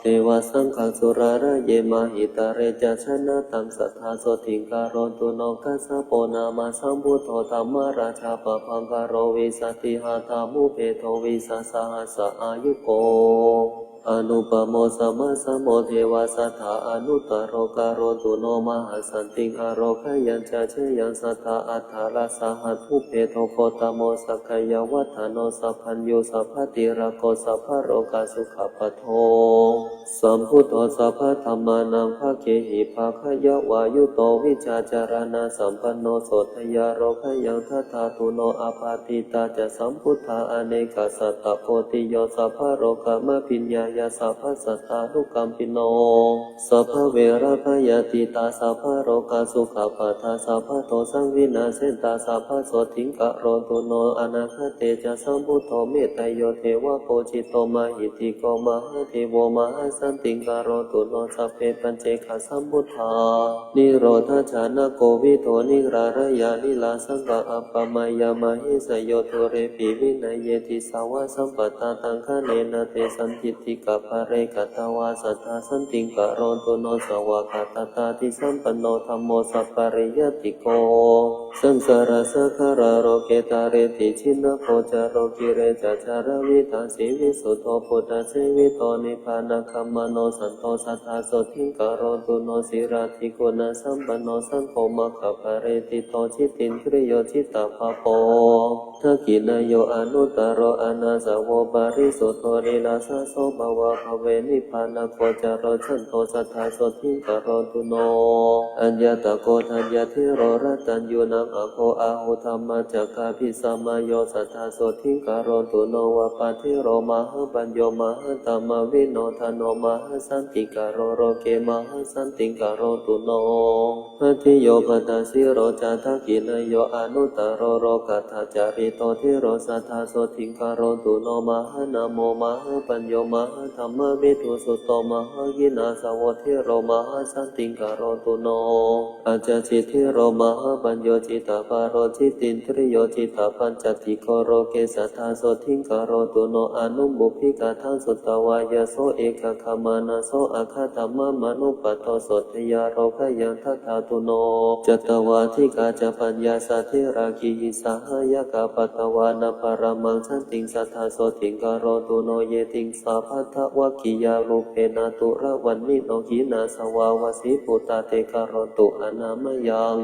B: เทวส สังฆสุราระเยมาหิตาเรจะชนะตังสัทธาโสถิงการโรตุโนกัสสะโปนามาสัมพุทโธธรรมราชาปะพังการโรวิสัติหาธามุเพโทวิสัสสหัสสะอายุโกอนุปโมสัมมาสัมโมเทวาสัทธาอนุตตโรกาโรตุโนมหัสสันติงอโรคยัญจเชยังสัทธาอัฏฐาราสหัสทุเพโทโคตโมสักขยวัฏฐานโนสัพพัญโยสัพพติระโกสัพพโรกาสุขปโทสัมพุทโธสัพพธรรมานังภะเกหิภาคยวายุโตวิชาจารณะสัมปันโนโสทยาโรคยังทัตถาตุโนอาปาติตาจะสัมพุทธาอเนกสัตตโพธิโยสัพพโรกามปิญญายาสัพพสัตตานุกัมปิโนสัพพเวระพยาติตาสัพพโรกาสุขปทาสัพพโตสังวินาเสตาสัพพโสทิงกะโรตุโนอนาคเตจะสัมพุทโธเมตตโยเทวะโพจิโตมหิติโกมหาเทโวมหาสันติงกะโรตุโนสัพเพปัญเจขสัมพุทธานิโรธาชานโกวิโทนิราระยานิลาสังกะอัปปมายามหิสโยโทเรปิวินัยเยติสาวะสัมปตาตังคะเนนะเตสันติติกะภะเรกตวาสัทธาสันติงกะโรตุโนสวากาตตาติสัมปันโนธัมโมสัพปะริยติโกสังสารสัคคารโรเกตาเรติชินโพจาโรกิเรจจารวิตาสิวิสุโตพุทธเสวิโตนิพพานะคัมมโนสันโตสัทธาโสทิงกะโรตุโนสิราธิโกนะสัมปันโนสังโฆมะขะภะเรติโตชิตินคริโยชิตาภาโปทักขินโยอนุตตโรอนาสาวปาริสุทโธนิลาสะโสภวะภเวนิพพานะโคจารชันโตสัทธาโสทิงกะโรตุโนอัญญตโกทัญญทิโรรัตัญญูนังอโคอาหุธัมมาจักขาภิสัมมาโยสัทธาโสทิงกะโรตุโนวะปะทิโรมหปัญโยมหตัมมวิโนทโนมหสันติกะโรโรเกมหสันติกะโรตุโนพัทธิโยปัตตสิโรจาทักขินโยอนุตตโรโรกัตถจาริโตทิโรสัทธาโสทิงกะโรตุโนมหนะโมมหปัญโยมหธัมมวิทุสุตโตมหยินาสาวทิโรมหสันติกะโรตุโนอาจาจิทิโรมหปัญโยจิตาปารโรจิตินทริโยจิตาปัญจติโกโรเกสัทธาโสทิงกะโรตุโนอนุบุพิกาทังสุตตวายโสเอกขมานาโสอาคาธรรมมนุปโตโสทยาโรคยังทัตถาตุโนจตวาทิกาจปัญญาสัทธิราคีหิสหายกาปตวานาปารมังสันติงสัทธาโสทิงกะโรตุโนเยติงสาภัทวะกิยารูเปนาตุระวันนิโนหินาสวาวสิปุตตาเตกะโรตุอนามยัง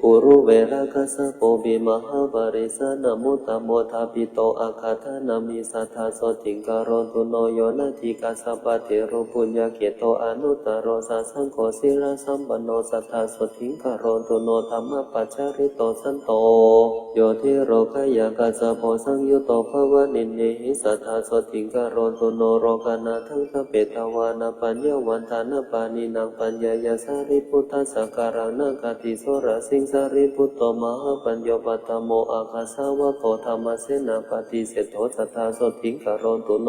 B: อุรุเวราคัสสะโปวิมหาบริสานะมุตตโมทาปิโตอาคาธานามิสัทธาโสทิงกะโรตุโนโยนาทิกาสัพพะเทโรปุญญเกโตอนุตตโรสะสังโฆศิระสัมปันโนสัทธาโสทิงกะโรตุโนธัมมปัจจาริโตสันโตโยเทโรคยากัสสะโพสังยุโตภวะนินเนหิสัทธาโสทิงกะโรตุโนโรกานาทังคเปตวานาปัญญวันทานาปานินังปัญญายาสาริพุทธัสสะการังนาคติโสรสิงสาริพุตโตมหาปัญญปัตตโมอาคาสาวะโตธรรมเสนาปฏิเสโตสัทธาโสทิงกะโรตุโน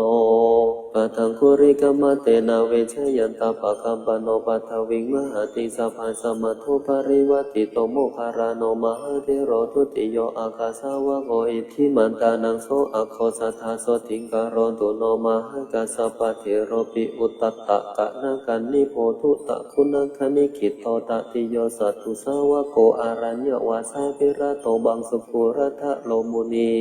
B: ปัทังคุริกมะเตนะเวชยันตาปะคัมปโนปัทวิงมหติสัพพะสมัทโทปริวัติโตโมคารโนมหาเทโรทุติโยอาคาสาวะโกอิทิมันตานังโสอะโคสัทธาโสทิงกะโรตุโนมหากัสสะปะเทโรปิอุตตตะกะนะกันนิโพธุตะคุณังคณิกิตโตตติโยสัตตุสาวะโกอารัญญวาสาภิระโตบังสุภูรัทะโลมุนี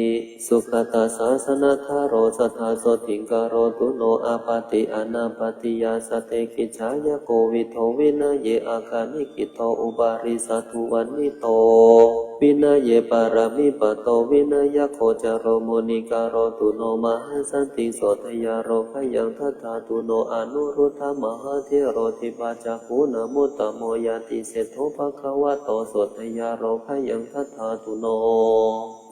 B: สุขตาสาสนาคาโรสัทธาโสทิงกะโรตุโนอาปาติอนาปาติยาสเตกิจฉายโกวิโทวินาเยอาคานิกิโตอุบาริสัตุวันนิโตวินาเยปารามิปโตวินายโคจารโมนิกาโรตุโนมหาสันติโสทยาโรคยังทัตถาตุโนอนุรุทธมหาเทโรติปัจจคูณมุตตโมยติเสโทภควะโตโสทยาโรคยังทัตถาตุโน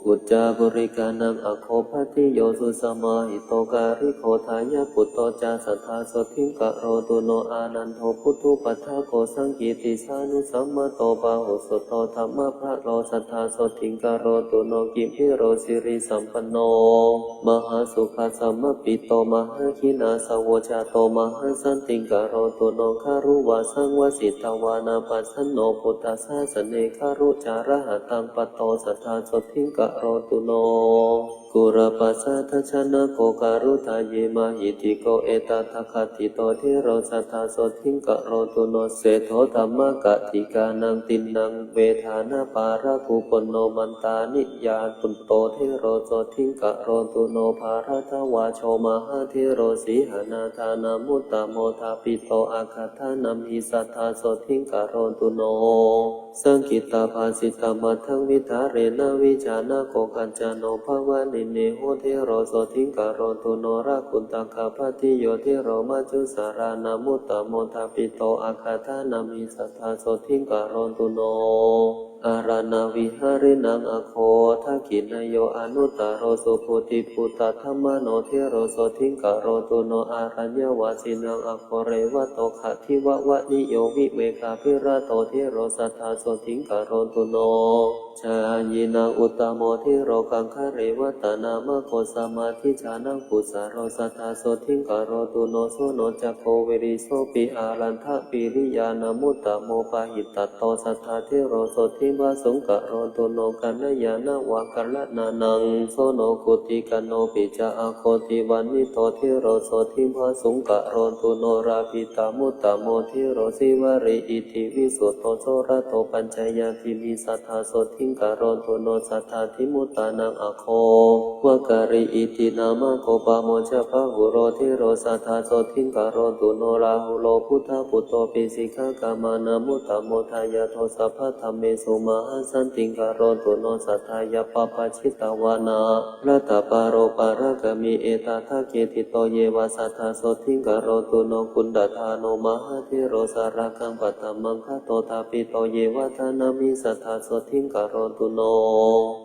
B: อุจจาบริกานังอโคภัติโยสุสมาหิโตการิโคทายาปุตโตจาสัทธาโสทิงกะโรตุโนอานันโทพุทธุปัฏฐาโกสังกีติสานุสัมมาโตปะหุสุโตธัมมะพระโลสัทธาโสทิงกะโรตุโนกิมพิโรสิริสัมปันโนมหาสุขสัมมปิโตมหาคินาสาวจาโตมหาสันติงกะโรตุโนคารุวาสังวสิตวานาปัสสโนพุทธสาสเนคารุจาระหตังปโตสัทธาโสทิงกะโรตุโน กุรปัสสะทัชชนะโกการุทาเยมาหิติโกเอตทัคคติโตทิโรสัทธาโสทิงกะโรตุโนเสโธธรรมกะติกานังตินนังเวทานาปาระกุปนโนมันตานิยาตุนโตทิโรโสทิงกะโรตุโนภารัตวาโชมหาทิโรสีหนาธานามุตตโมทาปิโตอาคาธานัมหิสัทธาโสทิงกะโรตุโนสังกิตาภาสิตามัทังวิทาเรนวิจานะโกกัญจโนภวานิเนโหเทโรโสทิงกะโรตุโนราคุตังคาปฏิโยเทโรมัจจุสารานามุตตโมทาปิโตอาคาธานามิสัทธาโสทิงกะโรตุโนอารานาวิหารินังอโคทักขินโยอนุตตโรสุพุติพุตตธรรมโนเทโรโสทิงกะโรตุโนอารัญญวาสินังอโคเรวะโตขะทิวะวะนิโยวิเวกาภิระโตเทโรสัทธาโสทิงกะโรตุโนชายินาอุตตโมเทโรกังคะเรวะตานามะโคสมาธิชานังปุสาโรสัทธาโสทิงกะโรตุโนโสโนจักโคเวริโสปิอารันทะปิริยานามุตตโมปะหิตตโตสัทธาเทโรโสทิงวะสงกะโรตุโนกัณยานาวะกัลละนานังโสโนกุติกันโนปิจาอาโคติวันนิโตเทโรโสทิงวะสงกะโรตุโนราปิตามุตตโมเทโรสิวะริอิติวิสุตโตโสระโตปัญจยาคิมิสัทธาโสทิงกะโรตุโนสัทธาทิมุตตานังอโควะการิอิตินามะโกปะโมจะพะหุโรเทโรสัทธาโสทิงกะโรตุโนราหุโลพุทธปุตโตปิสิกขกามานามุตตโมทายาโทสัพพะธัมเมสุมาสันติงกะโรตุโนสัทธายาปปะชิตาวานารัตตปาโรปารากามิเอตทัคเกติโตเยวาสัทธาโสทิงกะโรตุโนกุณฑทาโนมหาเทโรสาราคังปัตตมังคะโตทาปิโตเยวะทานามิสัทธาโสทิงกะโรตุโน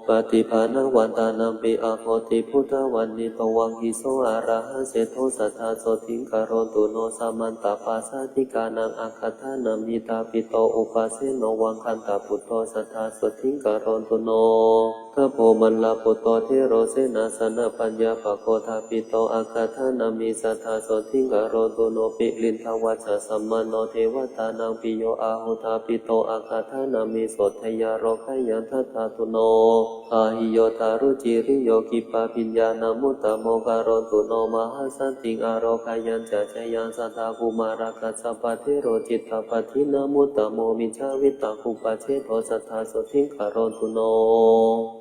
B: ปฏิภาณวันตานัมปิอาโคติพุทธวันนิโตวังหิโสอาระหะเสโทสัทธาโสทิงกะโรตุโนสามันตปัสสะทิกานังอาคาธานัมหิตาปิโตอุปาเสโนวังคันตพุทโธสัทธาโสทิงกะโรตุโนทโพมันลาปุตโตเทโรเสนาสนะปัญญาภโคทาปิโตอาคาธานามิสัทธาโสทิงกะโรตุโนปิลินทวัชสะสัมมโนเทวตานังปิโยอาหุทาปิโตอาคาธานามิโสทยาโรคยันทัตถาตุโนอาหิโยตารุจิริโยกิปะปิญญานามุตตโมกะโรตุโนมหาสันติงอาโรคยันจะจยันสัทธากุมาราคัสสะปะเทโรจิตตปะทินามุตตโมมิจฉาวิตาคุปะเชโทสัทธาโสทิงกะโรตุโน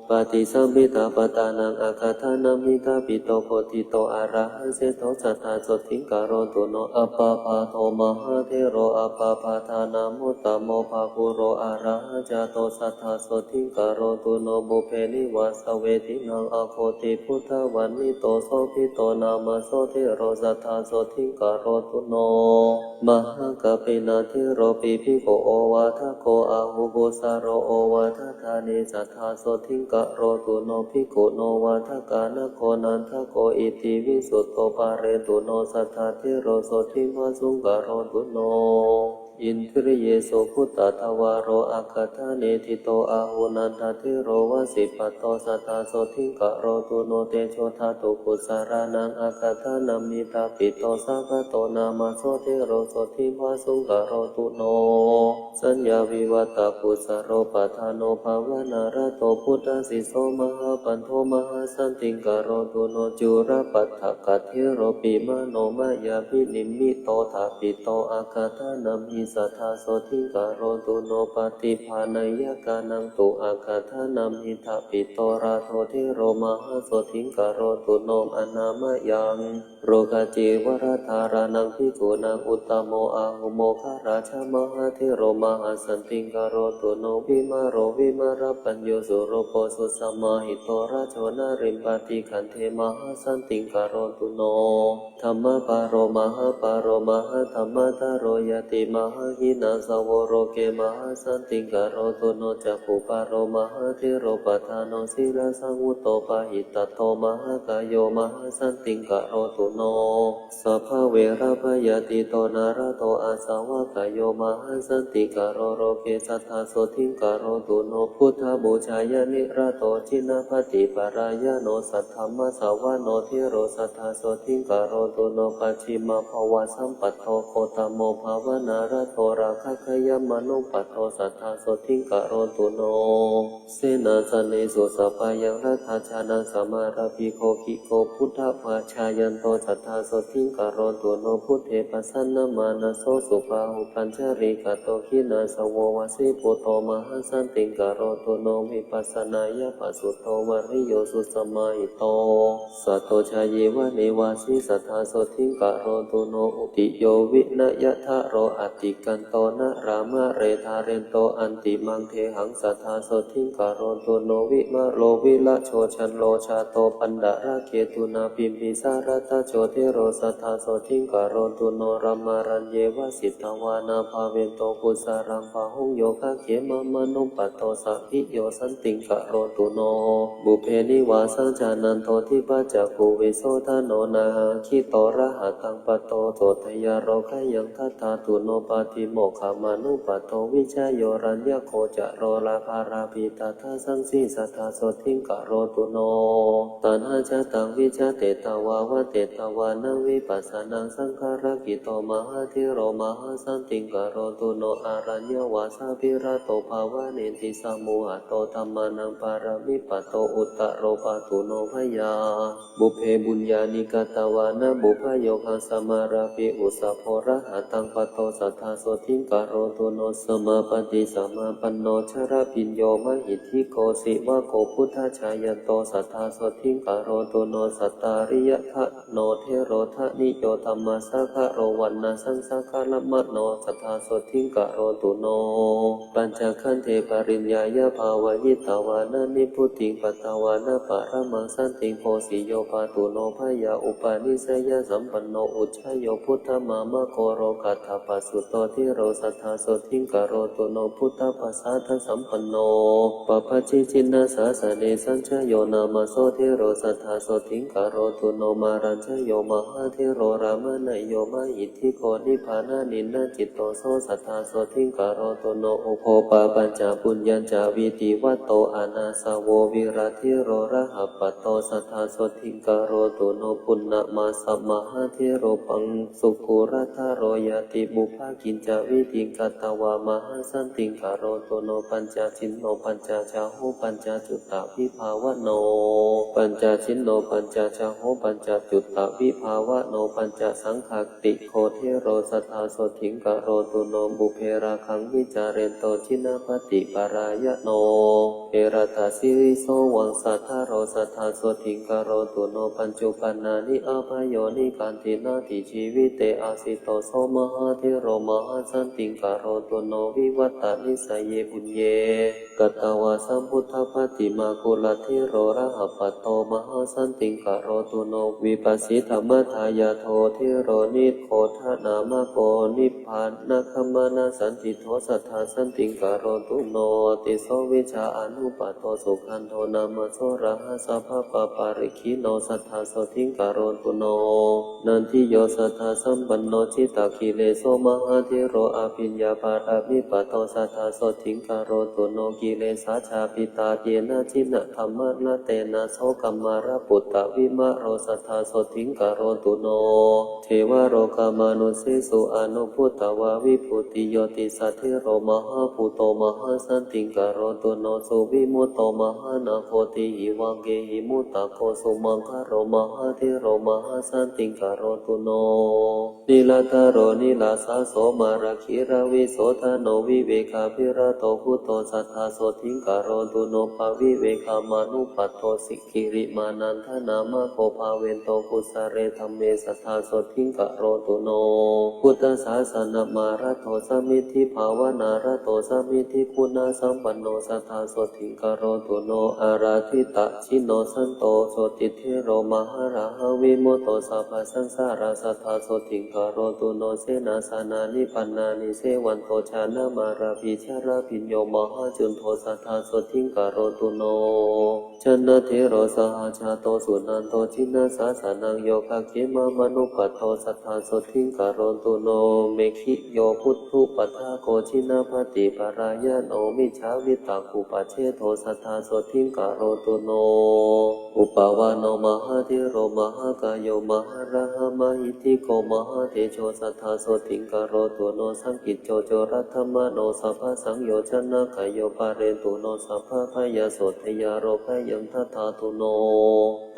B: ปฏิสัมภิตาปตานังอาคาธานามิตาปิโตโพธิโตอะระหะเสโทสัทธาโสทิงกะโรตุโนอปปาปาโทมหาเทโรอปปาปาทานามุตตโมภาคุโรอะระหะจาโตสัทธาโสทิงกะโรตุโนบุเพนิวาสเวทินังอโคติพุทธวันนิโตโสภิโตนามโสเทโรสัทธาโสทิงกะโรตุโนมหากะปินาเทโรปิภิโกโอวาทโกอาหุโกสาโรโอวาทธานิสัทธาโสทิงกะโรตุโนภิกขุโนวาทกานะโคนันทโกอิติวิสุตโตปาเรตุโนสัทธาเทโรโสทิงวสุงกะโรตุโนอินทริเยโสพุตตะทวารโรอาคาธาเนติโตอาหุนันทเทโรวสิปัตโตสัทธาโสทิงกะโรตุโนเตโชทาตุกุสารานังอาคาธานัมมิตาปิโตสัพพโตนามาโสเทโรโสทิงวสุงกะโรตุโนสัญญาวิวัตตปุสโรปทานโนภาวนาระโตพุทธสิโสมหาปันโทมหาสันติงกะโรตุโนจุระปัฏฐกัตเทโรปิมโนมายาภินิมมิโตทาปิโตอาคาธานัมหิสัทธาโสทิงกะโรตุโนปฏิภาณยกานังตุอาคาธานัมหิทาปิโตราโทเทโรมหาโสทิงกะโรตุโนอานามะยังโรกจิวรธารานังภิกขุนังอุตตโมอาหุโมคาราชมหาเทโรมหาสันติงกะโรตุโนวิมาโรวิมาราปัญโยสุโรโปสุสัมมาหิโตราโชนาริมปติขันเทมหาสันติงกะโรตุโนธรรมปาโรมหาปาโรมหาธรรมตาโรยติมหาหินาสวโรเกมหาสันติงกะโรตุโนจักขุปาโรมหาเทโรปทานโนศิลสังวุตโตปะหิตโตมหากายโยมหาสันติงกะโรตุโนสัพพเวระพยติโตนาระโตอาสาวะกายโยมหาสันติกะโรโรเกสัทธาโสทิงกะโรตุโนพุทธบูชายานิระโตจินาปฏิปรายโนสัทธมสาวะโนเทโรสัทธาโสทิงกะโรตุโนปัจฉิมภวะสัมปัตโตโคตโมภาวนาระ โทราคะขยมโนปัตโตสัทธาโสทิงกโรตุโนเสนาสเนสุสปายังรัตชานาสมาราภิโคขิโกพุทธภาชายันโตสัทธาโสทิงกโรตุโนพุทเทปัสสนมานะโสสุปาหุปัญชริกโตขินาสโววสิปุโตมหาสันติงกโรตุโนวิปัสสนายปัสสุโตวริโยสุสมาหิโตสัตโตชาเยวะเนวาสิสัทธาโสทิงกโรตุโนอุติโยวินยทะโรอติกันโตนะรามะเรธาเรนโตอันติมังเทหังสัทธาโสทิงกโรตุโนวิมะโลวิละโชชันโลชาโตปันดาระเกตุนาปิมพิสารตะโชเทโรสัทธาโสทิงกโรตุโนรามารัญเยวะสิทธวานาภาเวนโตกุสารังปะหุงโยคะเขมมะนุปัตโตสัพพิโยสันติงกโรตุโนบุเพนิวาสังจานันโตทิปัจจกุวิโสทโนนาคิโตระหะตังปโตโสทยาโรคยังทัตถาตุโนปาติโมขมานุปัตโตวิชโยรัญญโคจะโรลาภาราภิตาทาสังสีสัทธาโสทิงกโรตุโนตัณหาจตังวิจเตตวาวะเตตวานังวิปัสสนังสังขารกิโตมหาเทโรมหาสันติงกโรตุโนอารัญญวาสาภิระโตภาวะเนติสมุหะโตธัมมานังปารามิปัตโตอุตตโรปาตุโนภยาบุเพบุญญาณิกตวานะบุพโยคังสมาราภิอุสสะโพระหะตังปโตสัทธาโสทิงกโรตุโนสมาปฏิสัมมาปันโนชระปิญโยมหิทธิโกสิวะโกพุทธชายันโตสัทธาโสทิงกโรตุโนสัตตาริยทะโนเทโรทะนิโยธัมมาสะคะโรวันนาสังสะคะละมะโนสัทธาโสทิงกโรตุโนปัญจขันเทปริญญายภาวะยิตาวานะนิพุติงปัตตวานะปะระมังสันติงโพสิโยปาตุโนภยาอุปาณิสยสัมปันโนอุจฉโยพุทธมามะโคโรกัตถปัสสุโตทิโรสัทธาโสทิงกโรตุโนพุทธปัสสะทะสัมปันโนปะภัจจิจินนาสาสเนสัญชโยนามาโสทิโรสัทธาโสทิงกโรตุโนมารัญชโยมหาเทโรรามณโยมหิทธิโกนิพพานานินนาจิตโตโสสัทธาโสทิงกโรตุโนโอโภปะปัญจปุญญัญจาวิติวัตโตอานาสาววิราธิโรระหะปัตโตสัทธาโสทิงกโรตุโนปุณณมาสัมมหาเทโรปังสุขุรัตโรยติบุภากินจาวิติกัตตวามหาสันติงกโรตุโนปัญจชินโนปัญจชาโหปัญจจุตตวิภาวโนปัญจชินโนปัญจชาโหปัญจจุตตวิภาวโนปัญจสังขติโคเทโรสัทธาโสทิงกโรตุโนบุเพราคังวิจาเรนโตชินาปฏิปารายโนเอราตาสิริโสวังสัทธาโรสัทธาโสทิงกโรตุโนปัญจุปันนานิอาภโยนิการตินาติชีวิเตอาสิโตโสมหาเทโรมหาสันติงกโรตุโนวิวัตตานิสัยเยบุญเยกัตตวาสัมพุทธปฏิมากุลเทโรระหะปัตโตมหาสันติงกโรตุโนวิปัสสิธรรมทายาโทเทโรนิโคทนามโกนิพพานนาคัมมานาสันติโทสัทธาสันติงกโรตุโนติโสวิชาอนุปัตโตสุขันโทนามโสระหะสัพพะปะปาริคิโนสัทธาโสทิงกโรตุโนนันทิโยสัทธาสัมปันโนจิตตคิเลโสมหาเทโรอภิญญาปารามิปัตโตสัทธาโสทิงกโรตุโนกิเลสาชาปิตาเยนะจินะธัมมะนะเตนะโสกัมมาระปุตตะวิมะโรสัทธาโสทิงกโรตุโนเทวโรกามานุเสสุอนุพุตตวาวิพุติโยติสัทเทโรมหาภูโตมหาสันติงกโรตุโนสุวิมุตโตมหานาโคติหิวังเกหิมุตตะโคสุมังคโรมหาเทโรมหาสันติงกโรตุโนนิลาทโรนิลาสาโสมาราคิราวิโสทโนวิเวคาภิระโตพุตโตสัทธาโสทิงกโรตุโนภาวิเวคามานุปัตโตสิกิริมานันทนามะโคภาเวนโตกุสเรธัมเมสัทธาโสทิงกโรตุโนพุทธศาสนามาระโตสมิทธิภาวนาระโตสมิทธิคุณาสัมปันโนสัทธาโสทิงกโรตุโนอาราธิตะชิโนสันโตโสติเทโรมหาราหวิมุตโตสัพพสังสาราสัทธาโสทิงกโรตุโนเสนาสานานิปันนานิเสวันโตชานามาราภิชาราภิญโยมหาจุนโทสัทธาโสทิงกโรตุโน จันนเทโรสหชาโตสุนันโตชินาสาสานังโยคะเขมามนุปัตโตสัทธาโสทิงกโรตุโนเมขิโยพุทธุปัฏฐาโกชินาปฏิปรายะโนมิชาวิตาคุปเชโทสัทธาโสทิงกโรตุโนอุปาวานโนมหาเทโรมหากายโยมหาระหะมหิติโกมหาเทโชสัทธาโสทิงกโรตุโนสังกิจโจโจรัตถมโนสัพพะสังโยชนะกายโยปาเรตุโนสัพพะพยาโสทยาโรพยังทัตถาตุโน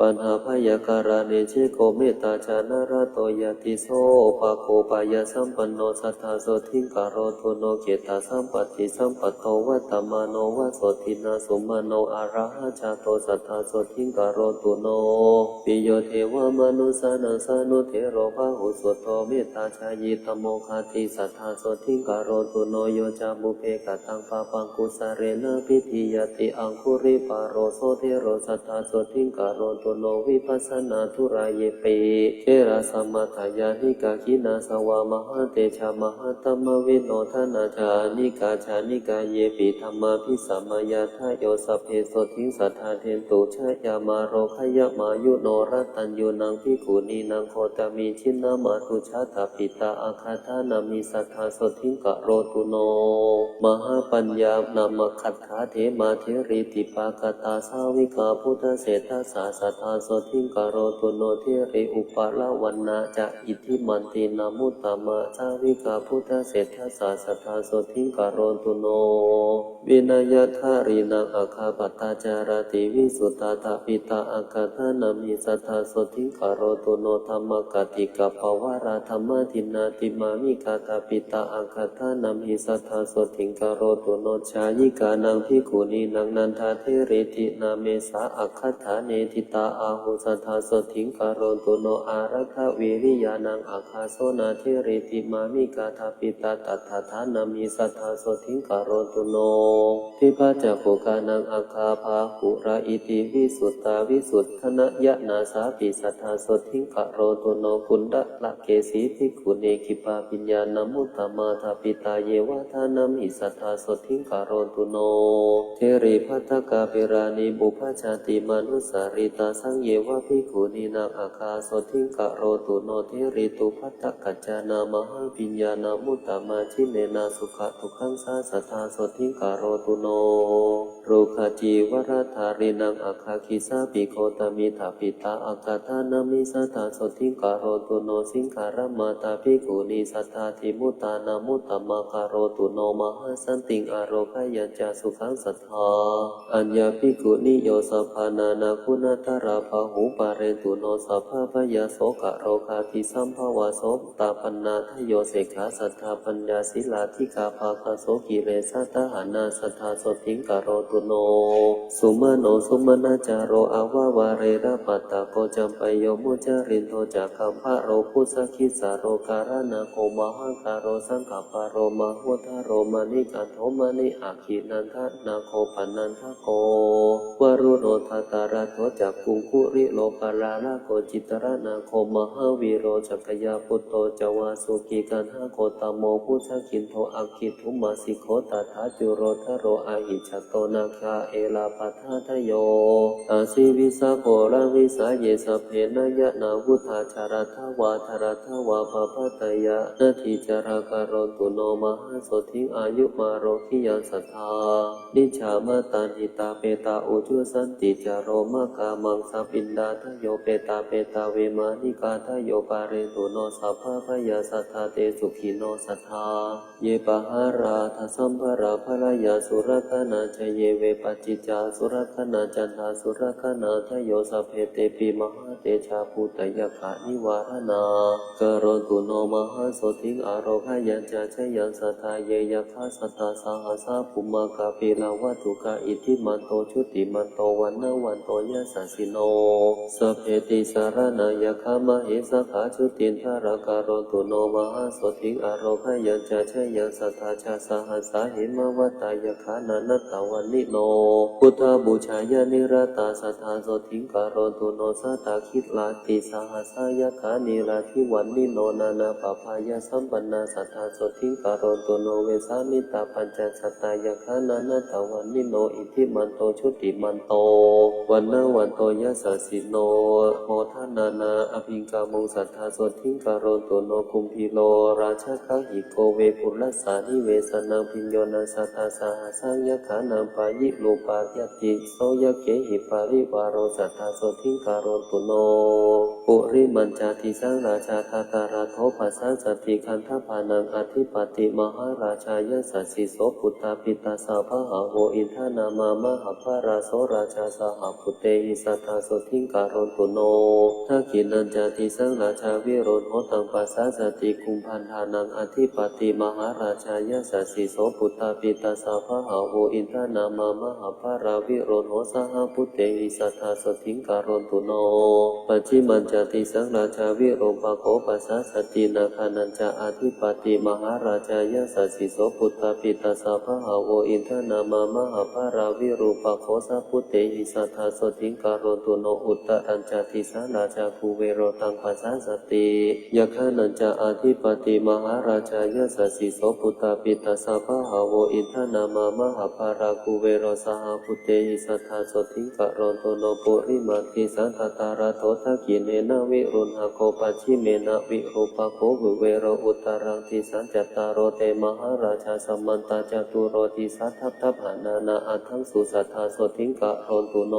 B: ปัญหาพยาการาเนเชโกเมตตาจานาระโตยติโสภาโคปายาสัมปันโนสัทธาโสทิงกโรตุโนเกตาสัมปติสัมปัตโตวัตตมโนวัสโสตินาสุมโนอาระหะจาโตสัทธาโสทิงกโรตุโนปิโยเทวมนุสานังสานุเทโรภาหุสุตโตเมตตาชายิตโมคาติสัทธาโสทิงกโรตุโนโยจามุเพกตังปาปังกุสาเรนะพิธิยติอังคุริปาโรโสเทโรสัทธาโสทิงกโรตุโนวิปัสสนาทุรายเปเทระสัมมาทายานิกาคินาสวามหาเตชะมหาตมวิโนทนาชานิกาชานิกาเยปิธรรมาภิสัมมายาทะโยสัพเพโสทิงสัทธาเทนตุชยามาโรขยมายุโนรัตัญญูนังภิกขุนีนังโคตมีชินนามาตุชาตปิตาอาคาธานามิสัทธาโสทิงกโรตุโนมหาปัญญานามคัตถาเทมาเทริติปากตาสาวิกาพุทธเศรษฐาสาสัทธาโสทิงกโรตุโนเทริอุปาลวันนาจะอิทธิมันตินามุตตมะสาวิกาพุทธเศรษฐาสาสัทธาโสทิงกโรตุโนวินัยทารีนังอาคาปตาจารติวิสุตตาตปิตาอาคาธานามิสัทธาโสทิงกโรตุโนธรรมกติกะภวราธรรมทินนาติมามิกาตปิตาอาคาธานามิสัทธาโสทิงกโรตุโนชายิกานังภิกขุนีนังนันทาเทเรตินาเมสาอัคคธาเนติตาอาหุสัทธาโสทิงกโรตุโนอารักขวิริยานังอาคาโสนาเทเรติมามิกาตปิตาตัทธาธานามิสัทธาโสทิงกโรตุโนทิปัจจโกกานังอาคาภาหุระอิติวิสุตตาวิสุทธนยะนาสาปิสัทธาโสทิงกโรตุโนคุณดะละเกสีภิกขุเนกิปาปิญญาณมุตตมาทาปิตาเยวะทานามิสัทธาโสทิงกโรตุโนเทริภัตตกาเปรานิบุพชาติมนุสาริตาสังเยวะภิกขุนีนาอาคาโสทิงกโรตุโนเทริตุภัตตกัจจานามหาปิญญาณมุตตมาชิเนนาสุขทุกขังสาสัทธาโสทิงกโรตุโนโรคาจีวรธารินังอาคาคิสาปิโคตมิถาปิตาอากาธานามิสัทธาโสทิงกโรตุโนสิงคารมาตาภิกขุนีสัทธาทิมุตตานามุตตมากโรตุโนมหาสันติงอโรคยัญจาสุขังสัทธาอัญญาภิกขุนิโยสัพพานานาคุณตราภาหูปาเรตุโนสัพพะพยาโสกะโรคาทิสัมภวาโสตาปันนาทโยเสขาสัทธาปัญญาศิลาธิกาภาคโสกิเรสัตหานาสัทธาโสทิงกโรตุโนสุมาโนสุมานาจาโรอาวาวาเรระปัตตาโกจัมปโยมุจารินโทจักขัมภะโรพุสคิสาโรการนาโคมหังคาโรสังขปาโรมะหุทาโรมานิกันโทมานิอาคินันทนาโคปันนันทโกวรุโนทัตตาระโทจักกุงคุริโลปาราลาโกจิตระนาโคมหาวีโรจักยาปุตโตจวาสุกิกันหโคตโมพุสคินโทอักขิทุมาสิโคตถาจุโรทโรอาหิชโตนาคาเอลาปัททโยอาสิวิสาโพราวิสาเยสเพนยะนาวุธาจารทวาธารทวาปปัตยะนาทิจารากโรตุโนมหาโสทิงอายุมาโรคิยันสัทธานิชามตันหิตาเปตาอุจุสันติจารโรมะกามังสัพปินดาทโยเปตาเปตาเวมานิกาทโยปาเรตุโนสัพพะพยาสัทธาเตสุขิโนสัทธาเยปหาราทัสัมภราภรยาสุรคนาชเยเวปัจจิจาสุรคนาจันทาสุรคนาทโยสัพเพเตปิมหาเตชาภูตยขานิวารณากโรตุโนมหาโสทิงอโรคยัญจาชยันสัทธาเยยคาสัทธาสหสาภุมากาปิลาวัตุกาอิทิมันโตชุติมันโตวันนวันโตยะสัสสิโนสัพเพติสารนายคามเหสขาชุตินทารกโรตุโนมหาโสทิงอโรคยัญจาชยันสัทธาชาสหัสสาหิมวัตตายขานันตวันนิโนพุทธบูชายานิรตาสัทธาโสทิงกโรตุโนสัตตาคิลาติสหัสสายขานิราธิวันนิโนนานาปภายาสัมปันนาสัทธาโสทิงกโรตุโนเวสามิตาปัญจสัตตายขานันตวันนิโนอิทิมันโตชุติมัน วันโตวันนาวันโตยะสสิโนโมทนานาอภิงกามงสัทธาสดทิงการโรตุโนคุมพิโลราชาคังหิโกเวปุลสานิเวสนังพิญโยนาสัทธาสหสังยะขานังปายิโลปายติโสยะเกหิปาริวารโรสัทธาสดทิงการโรตุโนปุริมันจาติสังราชาทาตาราโทปัสสังสติคันธปานังอธิปติมหาราชายะสัสสิโสปุตตาปิตาสาภะหาโหอินทนามามหาภราโสราชาสหพุเตหิสัทธาสดทิงการโรตุโนทักขินันจาติสังราชาวิโรธโหตังปัสสะสติคุมพันธานังอธิปติมหาราชายะสัสสิโสปุตตาปิตาสาภะหาโหอินทนามามหาภราวิโรธโหสหพุเตหิสัทธาสดทิงการโรตุโนปัจฉิมันจาติสังราชาวิโรปโคปัสสะสตินาคานันจาอธิปติมหาราชายะสัสสิโสปุตตาปิตาสาภะหาโหอินทนามามหาภราวิโรปโคสะพุเตหิสัทธาสดทิงการโรตุโนอุตตรัญจาติสังราชาภูเวโรตังปัสสะสติยะคานันจาอธิปติมหาราชายะสัสสิโสปุตตาปิตาสาภะหาโหอินทนามามหาภราภูเวโรสหพุเตหิสัทธาสดทิงการโรตุโนปุริมาทิสันตตาราโททักขิเนนะวิรุณหโกปัจฉิเมนะวิรูปโคภูเวโรอุตตรังทิสันจัตตารโรเตมหาราชาสัมมันตาจตุโรติสัทธัพพะนานาอัตถังสุสัทธาสดทิงการโรตุโน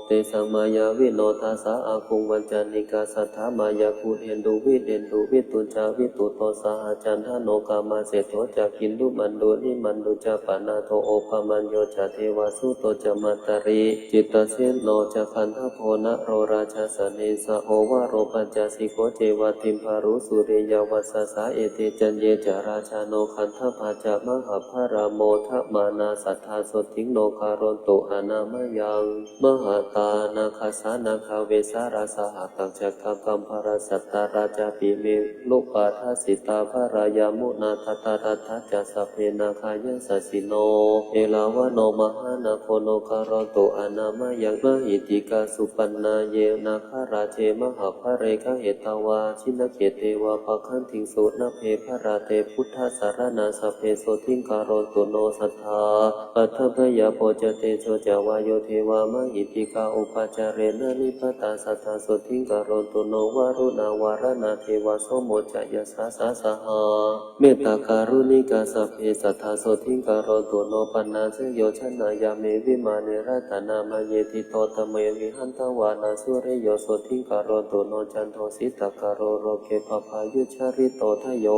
B: เตสังมายาวิโนทัสสะอาคุงวัญจานิกาสัทธามายาภูเอนดูวิตุจาวิตุโตสหจันทโนกามาเสโทจักขินดุมันดุนิมันดุจาปนาโทโอปมัญโยจเทวาสุโตจมัตตริจิตตเสโนจักขันธโพนะโรราชาสเนสะโอวาโรปัญจสิโกเจวติมภารุสุเรยวัสสะเอเตจันเยจาราชาโนขันธภาจามหาภารามโมทมานาสัทธาสดทิงโนคารนตุอนามยังมหาตานาคาสานาคาเวสาราสหตังจักกัมภารสัตตาราชาปิเมลุปาทัสสิตาภรายามุนาทัตตารัตถจัสสเพนาคายะสัสสิโนเอลาวโนมหานาโคโนคารนตุอนามยังมหิติกาสุปันนาเยนาคาราเชมหาภเรกเหตวาชินเกเตวาปะคันทิงโสนเพภราเตพุทธสารนาสเพโสทิงการนตุโนสัทธาปัทถพยาโพจเตโชจาวายโยเทวามหิติกาอุปจาเรนะนิปตาสัทธาสดทิงการนตุโนวารุณาวารณาเทวาโสโมจยสาสาสหาเมตตาการุณิกาสัพเพสัทธาสดทิงการนตุโนปันนาเสโยชนายาเมวิมาเนรัตนามาเยติโตตเมวิหันตวานาสุเรโยสดทิงการนตุโนจันโทสิตกโรโรเกปภายุชาริโตทโย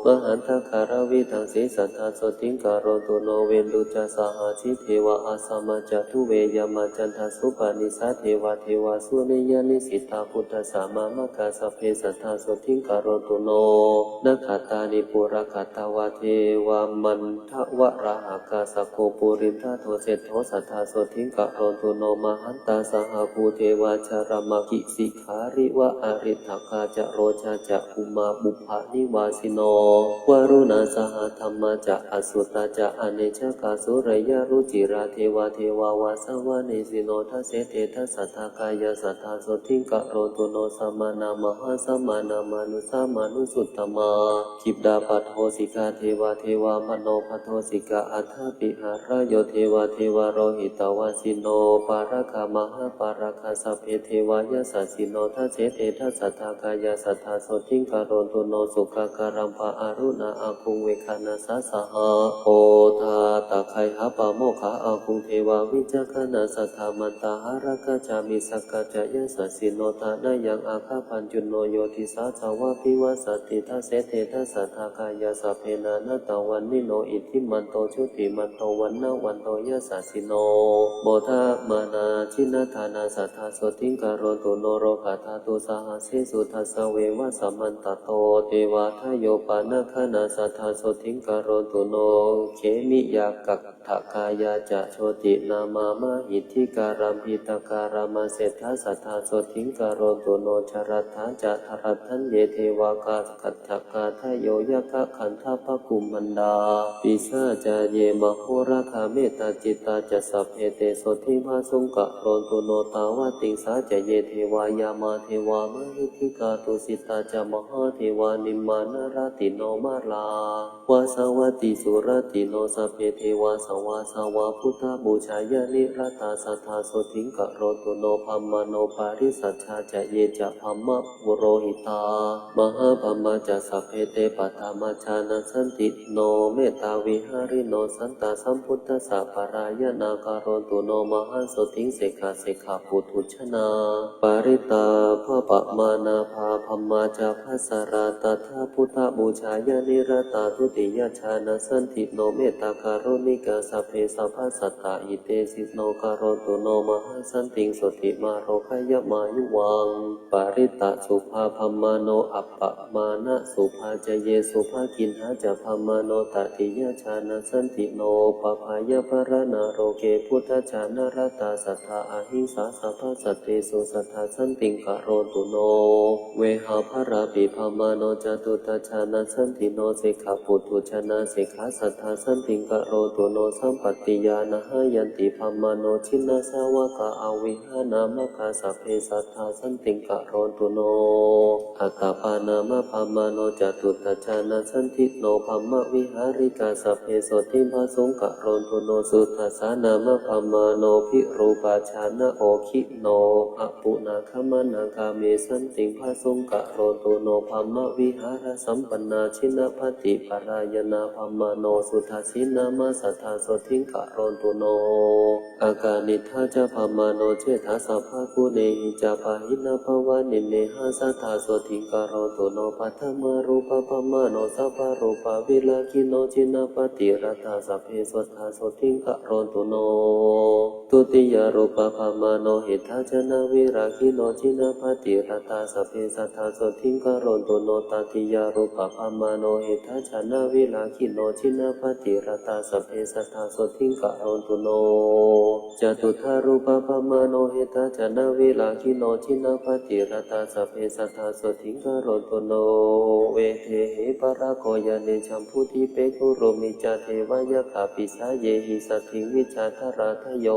B: มหันตคารวิทังสีสัทธาสดทิงการนตุโนเวนดุจาสหชิเทวะอาสามาจตุเวยามาจันทสุปานิสาเทวะเทวาสุเนยนิสิตาพุทธสามามกาสเพสัทธาสดทิงการนตุโนนักขตานิปุระขตาวะเทวามันทวราหากาสโกปุริมทาโทเสโทสัทธาสดทิงการนตุโนมหันตาสหภูเทวาชารมกิสิขาริวะอริทกาจะโรชาจะอุมาบุพานิวาสิโนวรุณาสหธรรมจะอสุตาจะอเนชกาสุรยรุจิราเทวาเทวาวาสวะเนสิโนทัสเสเตทัสสัทธากายสัทธาสดทิงการนตุโนสัมมานามหาสัมมานามานุสัมมานุสุตตมากิปดาปัทโทสิกาเทวาเทวามโนปัทโทสิกาอัฏฐปิหารโยเทวาเทวาโรหิตวาสิโนปาราคามหาปาราคาสัพเพเทวายาสัสสิโนทัสเสเตทัสสัทธากายสัทธาสดทิงการนตุโนสุขการัมปะอารุณาอาคุงเวคานาสสหะโอทาตะไคหาปะโมคะอาคุงเทวาวิจักนาสัทธามันตาหารกจามิสักกจายาสัสสิโนทานายังอาคาปัญจุโนโยติสาสาวะพิวาสติทัสเสเตทัสสัทธากายสัพเพนานาตวันนิโนอิทิมันโตชุติมันโตวันนาวันโตยาสัสสิโนโมทามานาชินทานาสัทธาสดทิงการนตุโนโรคาธาตุสหเสสุทัสสเววะสัมมันตโตเทวาทโยปานาคนาสัทธาสดทิงการนตุโนเขมิยากักถกายาจะโชตินามามหิทธิการามพิตการามเศรษฐาสัทธาสดทิงการนตุโนชรัตถาจะทรัตทันเยเทวากาขัตถกาทโยยะคะขันธภกุมมันดาปิสาจาเยมโหราคาเมตตาจิตตาจะสัพเพเตสดทิภาสุงกะโรนตุโนตาวะติงสาจะเยเทวายามาเทวามหิทธิกาตุสิตาจะมหาเทวานิมานารติโนมาลาวาสวัติสุรติโนสัพเพเทวาส วาสวาพุทธบูชายานิรัตตาสัทธาโสทิงกะโรตุโนภัมมโนปาริสัชชาจะเยจะภัมมะปุโรหิตามหาภัมมาจะสัพเพเตปัฏฐามาชานะสันติโนเมตตาวิหาริโนสันตาสัมพุทธัสสะปรายนาคารตุโนมหันโสทิงเสกขาปุถุชนาปาริตาภะปะมานาภาภัมมาจะภัสสราตถาพุทธบูชายานิรัตตาทุติยชานะสันติโนเมตตาการุณิกาสัพเพสัพพสัตตาอิเตสิโนการุตุโนมหันสันติงสติมาโรคยมายุวังปาริตาสุภาภัมมาโนอัปปะมานะสุภาจเยสุภากินหาจะภัมมาโนตติยชานะสันติโนปภายภรณาโรเกพุทธชานรตาสัทธาอหิงสาสัพพสัตเตสุสัทธาสันติงการุตุโนเวหาภราปิภัมมาโนจตุตชานะสันติโนเสขปุถุชนะเสขาสัทธาสันติงกะโรตุโนสัมปติยานะหายันติภัมมาโนชินนาสาวกะอวิหานามะคาสัพเพสัทธาสันติงกะโรตุโนอัตตาปานามะภัมมาโนจตุตชานะสันติโนภัมมะวิหาริกาสัพเพโสติภาสงกะโรตุโนสุทัสสานามะภัมมาโนภิรูปาชานะโอคิโนอปุนาคมนาคาเมสันติงภาสงกะโรตุโนภัมมะวิหารสัมปันนาชินะภัตติปรายนาภัมมาโนสุทัสสินามาสัทธาโสทิงกะโรตุโนอากานิทาจะภัมมาโนเชธาสัพพะกุเนหิจาปะหินาภวานิเนหาสัทธาโสทิงกะโรตุโนปัทธมารูปะภัมมาโนสัพพะรูปะวิลาคิโนชินะปฏิรัตถาสัพเพสัทธาโสทิงกะโรตุโนตุติยรูปะภัมมาโนหิทาจนะวิราคิโนชินะปฏิรัตถาสัพเพสัทธาโสทิงกะโรตุโนตติยรูปะภัมมาโนหิทาจนะวิราคิโนชินะปฏิรัตถาสัพเพสัทธาโสทิงกะโรตุโนจตุทารูปะภัมมาโนหิทาจนะวิราคิโนชินะปฏิรัตถาสัพเพสัทธาโสทิงกะโรตุโนเวเทหิปะระโคยเนชัมพุทิเปกุโรมิจาเทวายะคาปิสาเยหิสัทธิวิจาทราทโย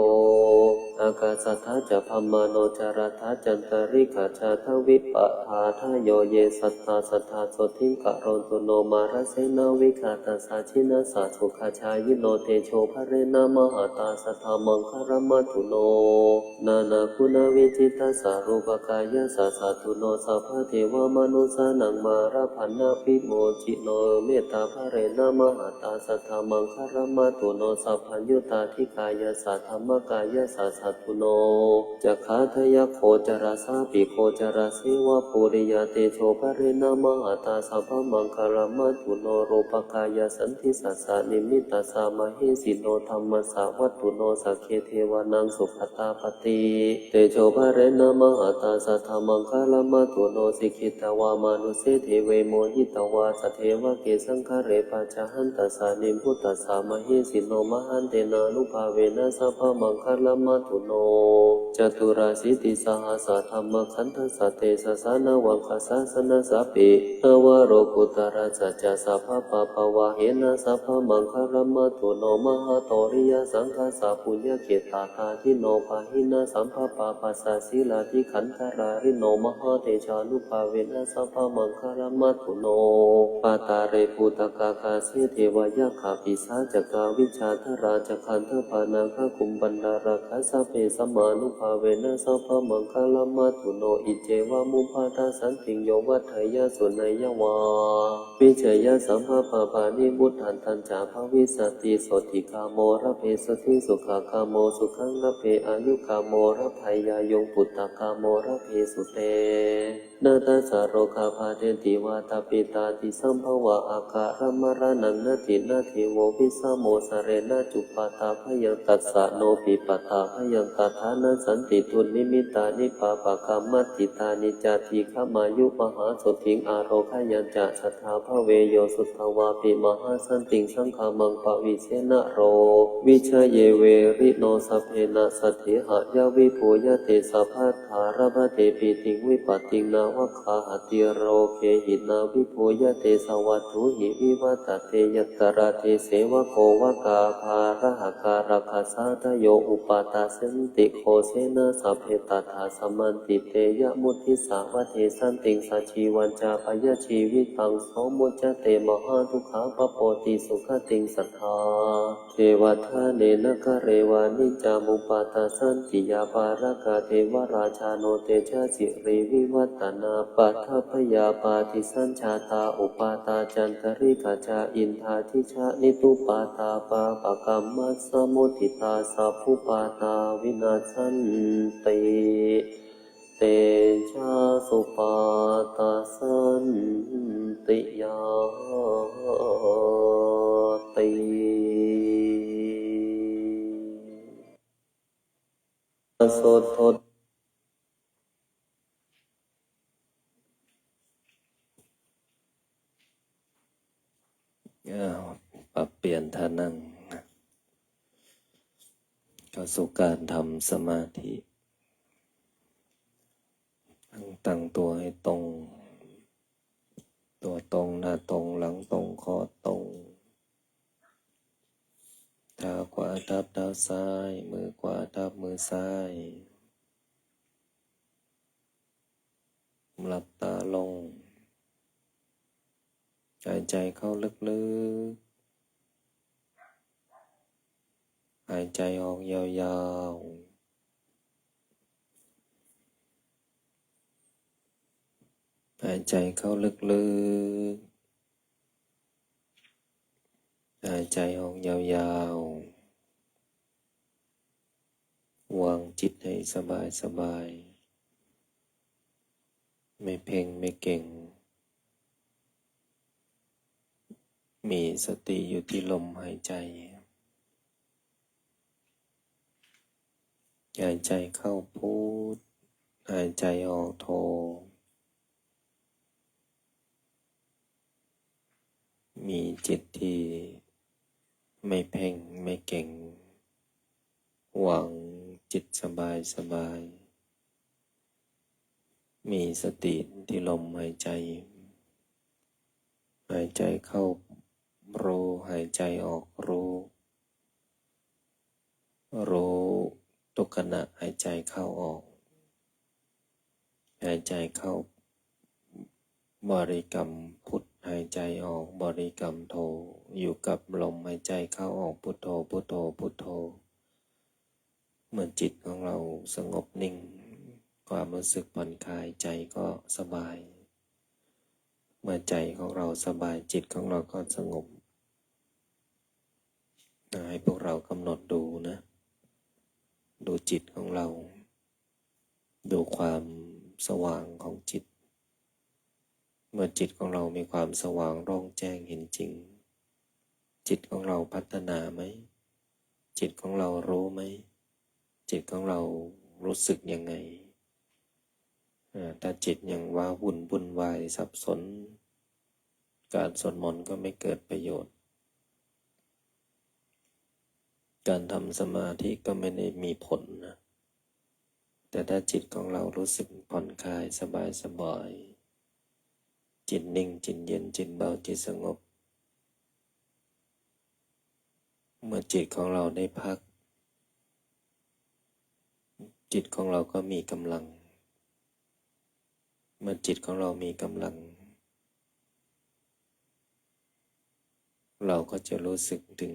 B: อากาสัทธาจะภัมมาโนจาราทาจันตริกาชาทวิปะหาทโยเยสัทธาสัทธาโสทิงกะโรตุโนมารเสนาวิคาตาสาชินาสาสุขาชายิโนเตโชภเรนามหาตาสัทธามังคารมัตุโนนานาคุณวิจิตาสารูปกายาสาสาตุโนสัพพะเทวมนุสานังมาราพันนาปิโมจิโนเมตตาภเรนามหาตาสัทธามังคารมัตุโนสัพพัญญุตาทิกายาสาธรรมกายาสาสัตุโนจักขาทยโคจราสาปิโคจราเสวะปุริยาเตโชภเรนามหาตาสัพพมังคารมัตุโนโรปกายาสันติสัสสะนิมิตตสามเหสิโนธรรมสาวัตตุโนสักเคเทวานังสุขตาปติเตโชภเรนามหาตาสัทธมังคารมัตุโนสิกิตวามานุเสเทเวโมหิตวาสเทวะเกสังฆเรปัจจหันตสานิพุตตสามเหสิโนมหันเตนานุภาเวนะสัพพมังคารมัตุโนจตุราสิติสหสธรรมขันธสัตเตสสานาวังคสาสนะสัพพินวโรกุตระสัจจะสัพพปะภวะเหนะสัพพมังคารมัตุโนมหาโตริยสังฆาสัพพุญญเกตตาตาทิโนปะหินะสัมภปะปัสสะศีลาธิขันธาราริโนมหาเตชานุภาเวนะสัพพมังคารมัตุโนปาตาเรปุตกาคาเสเทวายะขาปิสาจกาวิชาธราจคันธปานาคคุมบันดาราคัสสะเพสมานุภาเวนะสัพพมังคารมัตุโนอิเจวะมุภาตาสันติโยวัฏฐยะสุนัยวาวิเชยะสัมภปะปานิบุตตันตัญจาภวิสติโสติกาโมระเพสติสุขากาโมสุขังระเพอายุกาโมระภัยยายงปุตตะกาโมระเพสุเตนาตาสารโรคาภาเทติวาตาปิตาติสัมภวะอาการมรณังนาตินาเทโววิสโมสเรนะจุปาตาพยังตัสสะโนปิปตาพยังตถานะสันติทุนนิมิตานิปาปะกามัตติตานิจาติขมายุมหาสถิงอาโรคยัญจะสัทธาภเวโยสุทธวาปิมหาสันติงสังฆามังปวิเชนะโรวิชเยเวริโนสัพเพนะสัทธิหายาวิภูยเตสัพพะธารภเตปิติงวิปัตติงนาวคาหติโรเคหินาวิภูยเตสวัตถุหิวิวัตเตยัตตระเทเสวะโกวกาภาระหการคาสาทโยอุปาตาสันติโคเสนะสัพเพตถาสมันติเตยะมุทิสาวะเทสันติงสัจชีวันจาปยชีวิตังโสมุจเตมหาทุกขาปโปติสุขติงสัทธา เทวทาเนนะคะเรวานิจามุปาทาสันติยาปารากาเทวราชาโนเตชะสิริวิวัตนาปัทพยาปาติสัญชาตาอุปาตาจันทริกาจาอินทาทิชะนิตุปาตาปาปะกัมมัสสมุทิตาสัพพุปาตาวินาสันติเตชะสุปาตาสันติยาติโสทต
C: ปรับเปลี่ยนท่านั่งเข้าสู่การทำสมาธิตั้งตัวให้ตรงตัวตรงหน้าตรงหลังตรงคอตรงเท้าขวาทับเท้าซ้ายมือขวาทับมือซ้ายหลับตาลงหายใจเข้าลึกๆหายใจออกยาวๆหายใจเข้าลึกๆหายใจออกยาวๆวางจิตให้สบายไม่เพ่งไม่เก่งมีสติอยู่ที่ลมหายใจหายใจเข้าพุทหายใจออกโทมีจิตที่ไม่เพ่งไม่เก่งวางจิตสบายมีสติที่ลมหายใจหายใจเข้ารู้หายใจออกรู้ทุกขณะหายใจเข้าออกหายใจเข้าบริกรรมพุทหายใจออกบริกรรมโทอยู่กับลมหายใจเข้าออกพุทโธพุทโธพุทโธเมื่อจิตของเราสงบนิ่งความรู้สึกผ่อนคลายใจก็สบายเมื่อใจของเราสบายจิตของเราก็สงบให้พวกเรากำหนดดูนะดูจิตของเราดูความสว่างของจิตเมื่อจิตของเรามีความสว่างร่องแจ้งเห็นจริงจิตของเราพัฒนาไหมจิตของเรารู้ไหมจิตของเรารู้สึกยังไงถ้าจิตยังว้าวุ่นวายสับสนการสวดมนต์ก็ไม่เกิดประโยชน์การทำสมาธิก็ไม่ได้มีผลนะแต่ถ้าจิตของเรารู้สึกผ่อนคลายสบายจิตนิ่งจิตเย็นจิตเบาจิตสงบเมื่อจิตของเราได้พักจิตของเราก็มีกำลังเมื่อจิตของเรามีกำลังเราก็จะรู้สึกถึง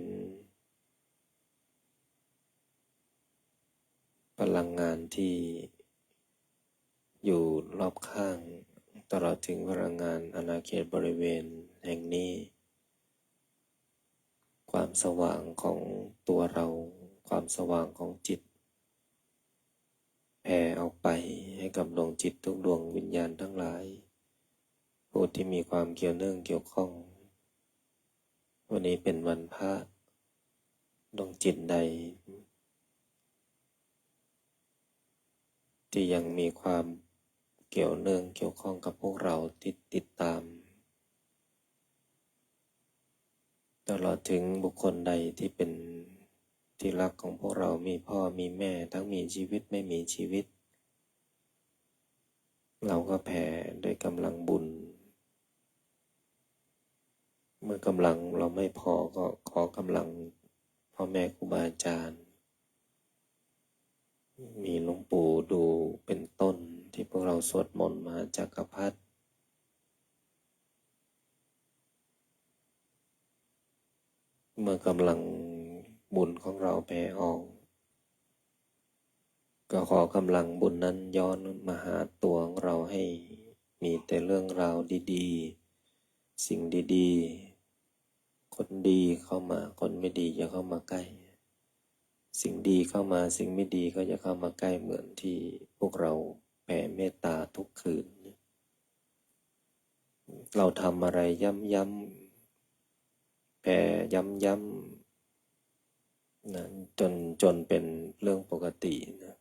C: พลังงานที่อยู่รอบข้างตลอดถึงพลังงานอาณาเขตบริเวณแห่งนี้ความสว่างของตัวเราความสว่างของจิตแผ่ออกไปให้กับดวงจิตทุกดวงวิญญาณทั้งหลายผู้ที่มีความเกี่ยวเนื่องเกี่ยวข้องวันนี้เป็นวันพระดวงจิตใดที่ยังมีความเกี่ยวเนื่องเกี่ยวข้องกับพวกเราที่ติดตามตลอดถึงบุคคลใดที่เป็นที่รักของพวกเรามีพ่อมีแม่ทั้งมีชีวิตไม่มีชีวิตเราก็แผ่ด้วยกำลังบุญเมื่อกำลังเราไม่พอก็ขอกำลังพ่อแม่ครูบาอาจารย์มีหลวงปู่ดูเป็นต้นที่พวกเราสวดมนต์มาจักรพรรดิเมื่อกำลัง แผ่ออกก็ขอกำลังบุญนั้นย้อนมาหาตัวของเราให้มีแต่เรื่องราวดีๆสิ่งดีๆคนดีเข้ามาคนไม่ดีอย่าเข้ามาใกล้สิ่งดีเข้ามาสิ่งไม่ดีก็จะเข้ามาใกล้เหมือนที่พวกเราแผ่เมตตาทุกคืนเราทำอะไรย้ำๆแผ่ย้ำๆนะจนเป็นเรื่องปกตินะ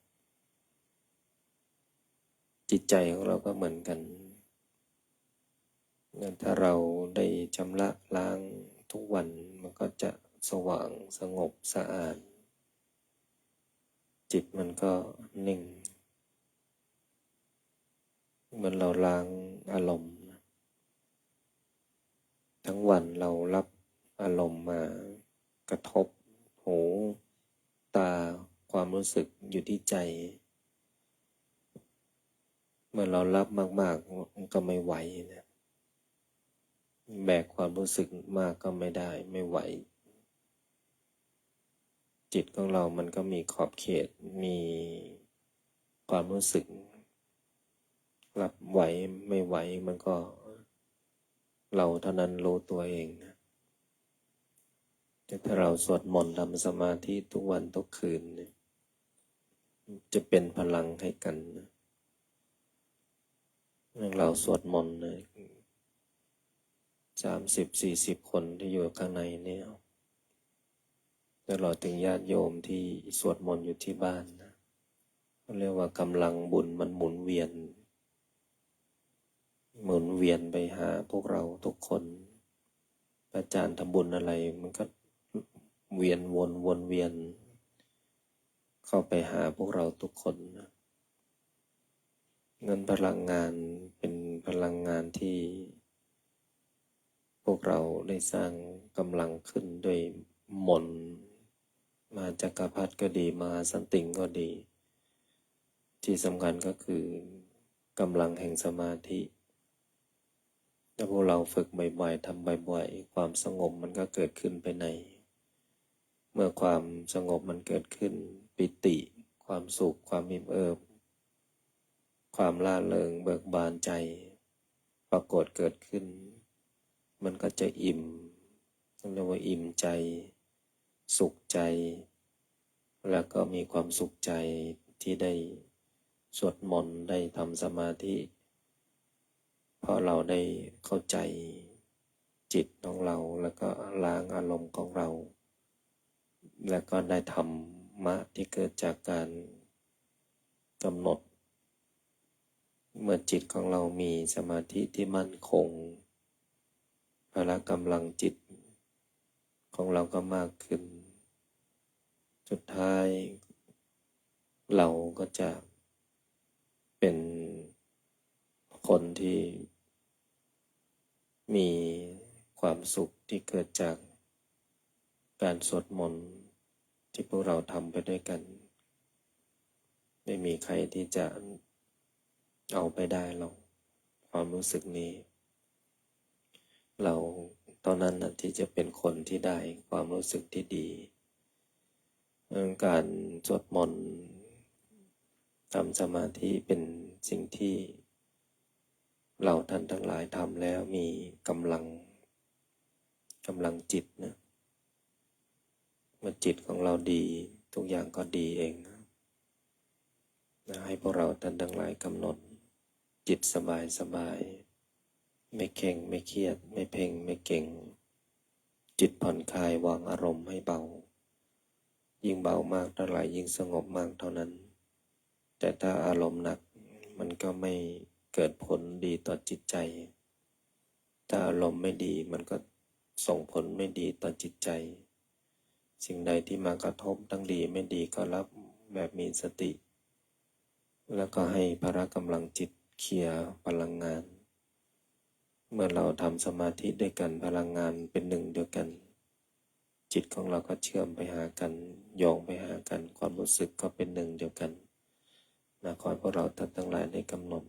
C: จิตใจของเราก็เหมือนกันถ้าเราได้ชำระล้างทุกวันมันก็จะสว่างสงบสะอาดจิตมันก็นิ่งเหมือนเราล้างอารมณ์ทั้งวันเรารับอารมณ์มากระทบหูตาความรู้สึกอยู่ที่ใจเมื่อเรารับมากๆมันก็ไม่ไหวนะแบกความรู้สึกมากก็ไม่ได้ไม่ไหวจิตของเรามันก็มีขอบเขตมีความรู้สึกรับไหวไม่ไหวมันก็เราเท่านั้นรู้ตัวเองนะแต่ถ้าเราสวดมนต์ทำสมาธิทุกวันทุกคืนเนี่ยจะเป็นพลังให้กันนะเราสวดมนต์เลย30-40 คนที่อยู่ข้างในเนี่ยตลอดถึงญาติโยมที่สวดมนต์อยู่ที่บ้านนะเขาเรียกว่ากำลังบุญมันหมุนเวียนไปหาพวกเราทุกคนอาจารย์ทำบุญอะไรมันก็เวียนวนเวียนเข้าไปหาพวกเราทุกคนนะเงินพลังงานเป็นพลังงานที่พวกเราได้สร้างกำลังขึ้นด้วยมนต์มาจักรพรรดิก็ดีมาสันติงก็ดีที่สำคัญก็คือกำลังแห่งสมาธิถ้าพวกเราฝึกบ่อยๆทำบ่อยๆความสงบมันก็เกิดขึ้นภายในเมื่อความสงบมันเกิดขึ้นปิติความสุขความอิ่มเอิบความร่าเริงเบิกบานใจปรากฏเกิดขึ้นมันก็จะอิ่มเรียกว่าอิ่มใจสุขใจแล้วก็มีความสุขใจที่ได้สวดมนต์ได้ทำสมาธิเพราะเราได้เข้าใจจิตของเราแล้วก็ล้างอารมณ์ของเราแล้วก็ได้ธรรมะที่เกิดจากการกำหนดเมื่อจิตของเรามีสมาธิที่มั่นคงพละกำลังจิตของเราก็มากขึ้นสุดท้ายเราก็จะเป็นคนที่มีความสุขที่เกิดจากการสวดมนต์ที่พวกเราทำไปด้วยกันไม่มีใครที่จะเอาไปได้หรอกความรู้สึกนี้เราตอนนั้นนะที่จะเป็นคนที่ได้ความรู้สึกที่ดีการสวดมนต์ทำสมาธิเป็นสิ่งที่เราท่านทั้งหลายทำแล้วมีกำลังจิตนะเมื่อจิตของเราดีทุกอย่างก็ดีเองนะให้พวกเราท่านทั้งหลายกำหนดจิตสบายไม่เข่งไม่เครียดไม่เพ่งไม่เก่งจิตผ่อนคลายวางอารมณ์ให้เบายิ่งเบามากเท่าไหร่ยิ่งสงบมากเท่านั้นแต่ถ้าอารมณ์หนักมันก็ไม่เกิดผลดีต่อจิตใจถ้าอารมณ์ไม่ดีมันก็ส่งผลไม่ดีต่อจิตใจสิ่งใดที่มากระทบทั้งดีไม่ดีก็รับแบบมีสติแล้วก็ให้พละกำลังจิตเคลียร์พลังงานเมื่อเราทำสมาธิด้วยกันพลังงานเป็นหนึ่งเดียวกันจิตของเราก็เชื่อมไปหากันโยงไปหากันความรู้สึกก็เป็นหนึ่งเดียวกันนะขอให้พวกเราท่านทั้งหลายได้กำหนด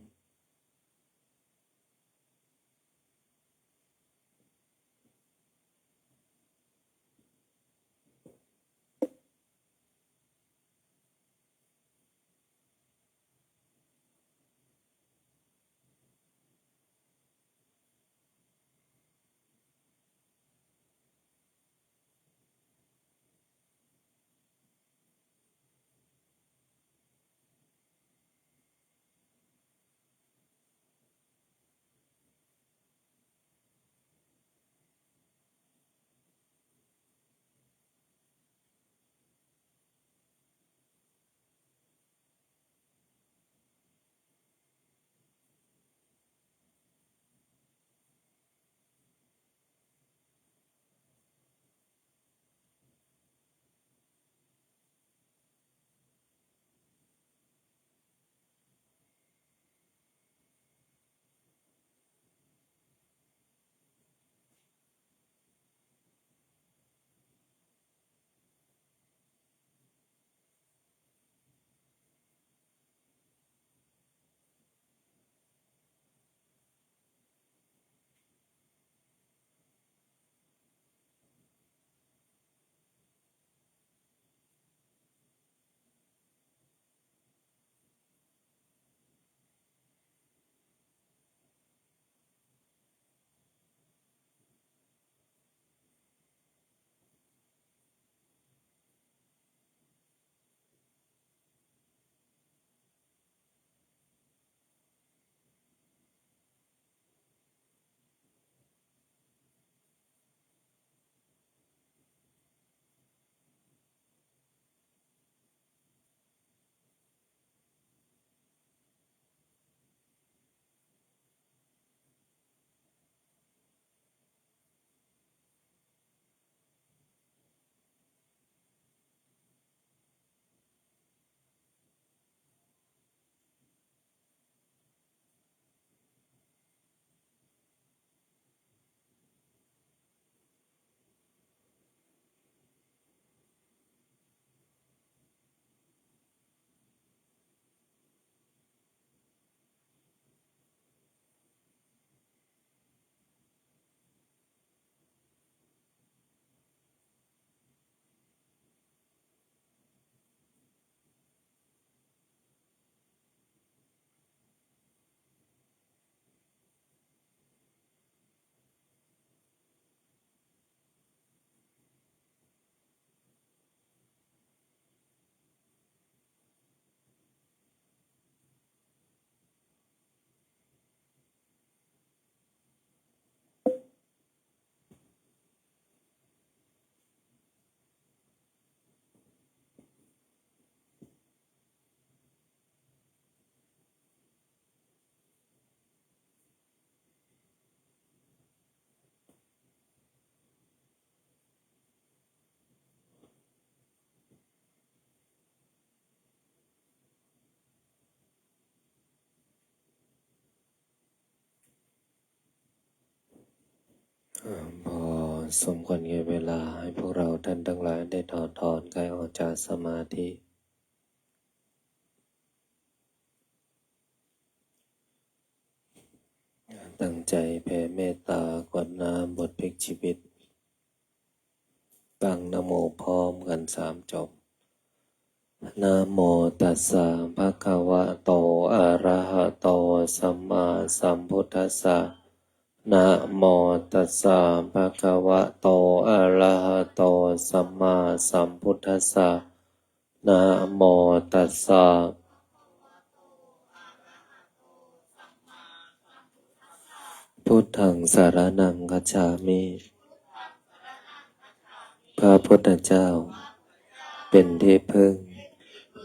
C: พอสมควรแก่เวลาให้พวกเราท่านทั้งหลายได้ถอนกายออกจากสมาธิตั้งใจแผ่เมตตากรวดน้ำบทพลิกชีวิตตั้งนะโมพร้อมกัน3 จบนะโมตัสสะภะคะวะโตอะระหะโตสัมมาสัมพุทธัสสะนะโมตัสสะภะคะวะโตอะระหะโตสัมมาสัมพุทธัสสะนะโมตัสสะพุทธังสารนังคัจฉามิพระพุทธเจ้าเป็นที่พึ่ง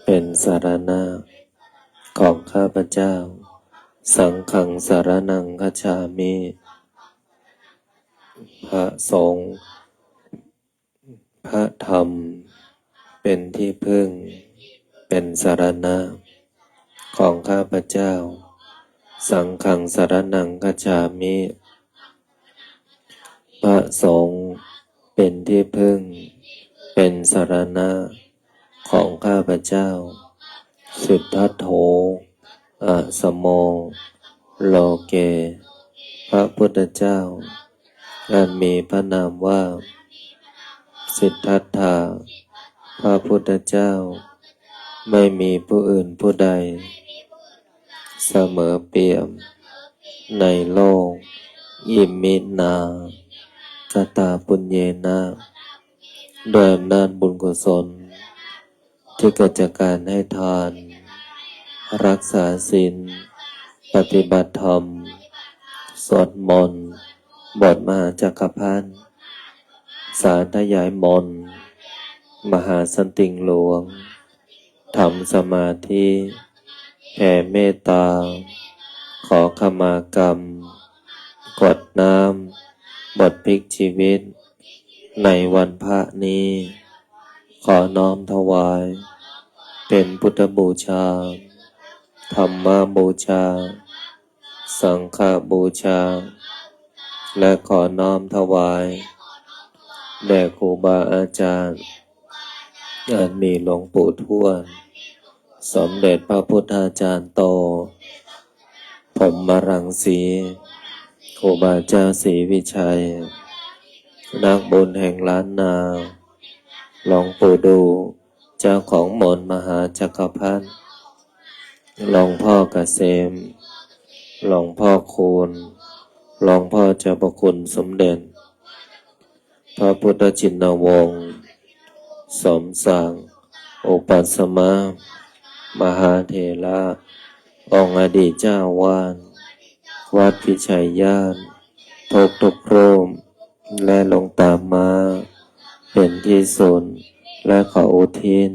C: เป็นสารณะของข้าพเจ้าสังฆังสารนังคัจฉามิพระสงฆ์พระธรรมเป็นที่พึ่งเป็นสารณะของข้าพเจ้าสังฆังสารนังคัจฉามิพระสงฆ์เป็นที่พึ่งเป็นสารณะของข้าพเจ้าสุทธัสโธอะสมโมโลเกพระพุทธเจ้าอันมีพระนามว่าสิทธัตถะพระพุทธเจ้าไม่มีผู้อื่นผู้ใดเสมอเปี่ยมในโลกอิมินากตาปุญเยนะโดยอำนาจบุญกุศลที่เกิดจากการให้ทานรักษาศีลปฏิบัติธรรมสวดมนต์บทมหาจักรพรรดิสาธยายมนต์มหาสันติงหลวงทำสมาธิแผ่เมตตาขอขมากรรมกรวดน้ำบทพลิกชีวิตในวันพระนี้ขอน้อมถวายเป็นพุทธบูชาธรรมบูชาสังฆบูชาและขอน้อมถวายแด่ครูบาอาจารย์อันมีหลวงปู่ทวดสมเด็จพระพุทธาจารย์โตพรหมรังสีครูบาเจ้าศรีวิชัยนักบุญแห่งล้านนาหลวงปู่ดูเจ้าของมนต์มหาจักรพรรดิหลวงพ่อเกษมหลวงพ่อคูณหลวงพ่อเจ้าพระคุณสมเด็จพระพุทธชินวงศ์สมศักดิ์อุปัสสมามหาเถระองค์อดีตเจ้าวาดวัดพิชัยญาณทุกรูปและหลวงตามาเป็นที่สุดและขออุทิศ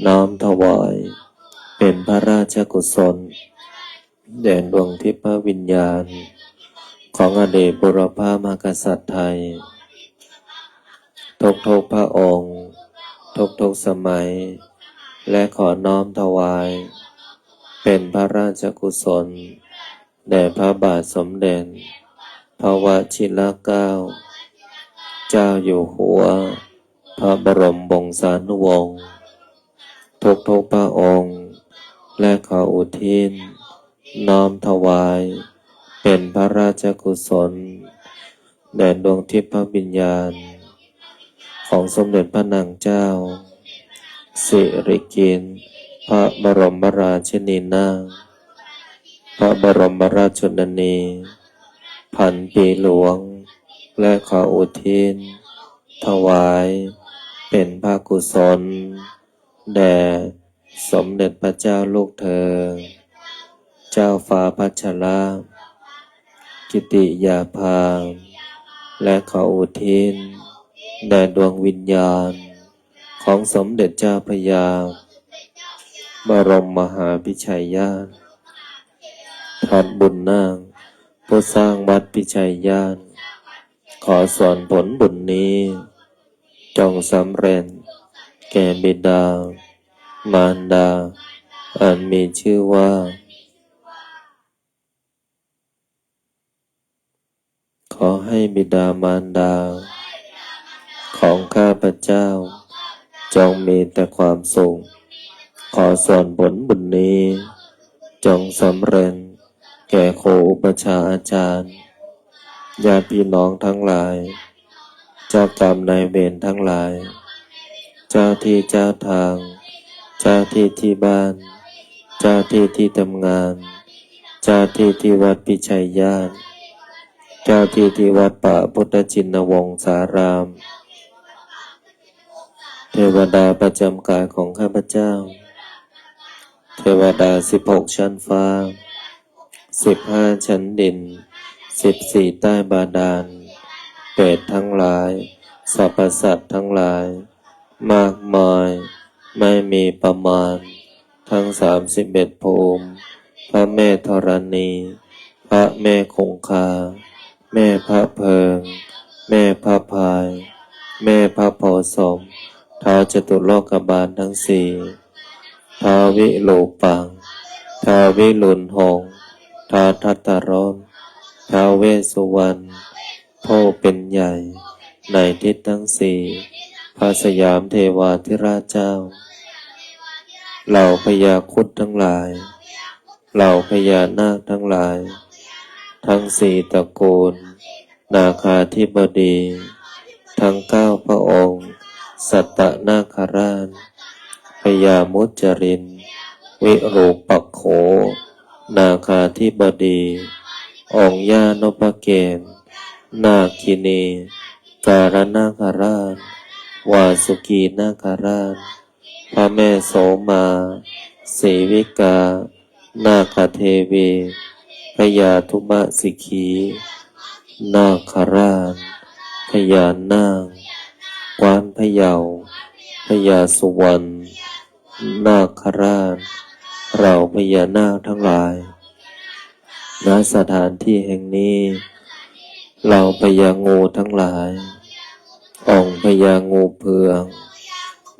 C: น้อมถวายเป็นพระราชกุศลแด่ดวงทิพย์วิญญาณของอดีตบุรพามหากษัตริย์ไทยทุกพระองค์ทุกสมัยและขอน้อมถวายเป็นพระราชกุศลแด่พระบาทสมเด็จพระวชิรเกล้าเจ้าอยู่หัวพระบรมวงศานุวงศ์ทุกพระองค์และขออุทิศน้อมถวายเป็นพระราชกุศลแด่ดวงทิพย์วิญญาณของสมเด็จพระนางเจ้าสิริกิติ์พระบรมราชินีนาถพระบรมราชชนนีพันปีหลวงและขออุทิศถวายเป็นพระกุศลแด่สมเด็จพระเจ้าลูกเธอเจ้าฟ้าพัชรกิติยาภาและขออุทิศแด่ดวงวิญญาณของสมเด็จเจ้าพระยาบรมมหาพิชัยญาณท่านบุญนาคผู้สร้างวัดพิชัยญาณขอส่วนผลบุญนี้จงสำเร็จแก่บิดามารดาอันมีชื่อว่าข ขอให้บิดามารดาของข้าพเจ้าจงมีแต่ความสุขขอส่วนผลบุญนี้จงสำเร็จแก่ครูอุปัชฌาย์อาจารย์ญาติพี่น้องทั้งหลายเจ้ากรรมนายเวรทั้งหลายเจ้าที่เจ้าทางเจ้าที่ที่บ้านเจ้าที่ที่ทำงานเจ้าที่ที่วัดพิชัยญาติเจ้าที่ที่วัดป่าพุทธชินวงศารามเทวดาประจำกายของข้าพเจ้าเทวดา16ชั้นฟ้า15ชั้นดิน14ใต้บาดาลเปรตทั้งหลายสรรพสัตว์ทั้งหลายมากมายไม่มีประมาณทั้ง31ภูมิพระแม่ธรณีพระแม่คงคาแม่พระเพิงแม่พระพายแม่พระโพธิ์ศพท้าวจตุโลกบาลทั้งสี่ท้าววิรูปังท้าววิรุฬหงส์ท้าวทัตตรสท้าวเวสสุวรรณผู้เป็นใหญ่ในทิศทั้งสี่พระสยามเทวาธิราชเจ้าเหล่าพญาครุฑทั้งหลายเหล่าพญานาคทั้งหลายทั้งสี่ตระกูลนาคาธิบดีทั้ง9พระองค์สัตตนาคราชพญามุจรินวิรูปักโขนาคาธิบดีองค์ย่านพเกศนาคินีการนาคราชวาสุกีนาคราชพระแม่โสมาศรีวิกานาคเทวีพญาธุมสิกีนาคราชพญานาคกวานพะเยาพญาสุวรรณนาคราชเราพญานาคทั้งหลายณสถานที่แห่งนี้เราพญางูทั้งหลายองค์พญางูเผือก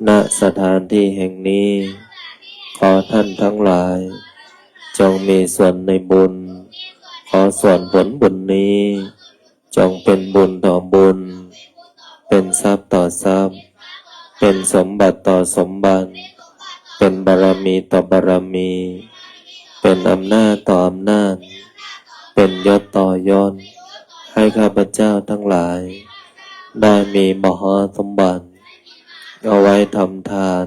C: ณสถานที่แห่งนี้ขอท่านทั้งหลายจงมีส่วนในบุญขอส่วนผลบุญนี้จงเป็นบุญต่อบุญเป็นทรัพย์ต่อทรัพย์เป็นสมบัติต่อสมบัติเป็นบารมีต่อบารมีเป็นอำนาจต่ออำนาจเป็นยศต่อยศให้ข้าพเจ้าทั้งหลายได้มีมหาสมบัติเอาไว้ทำทาน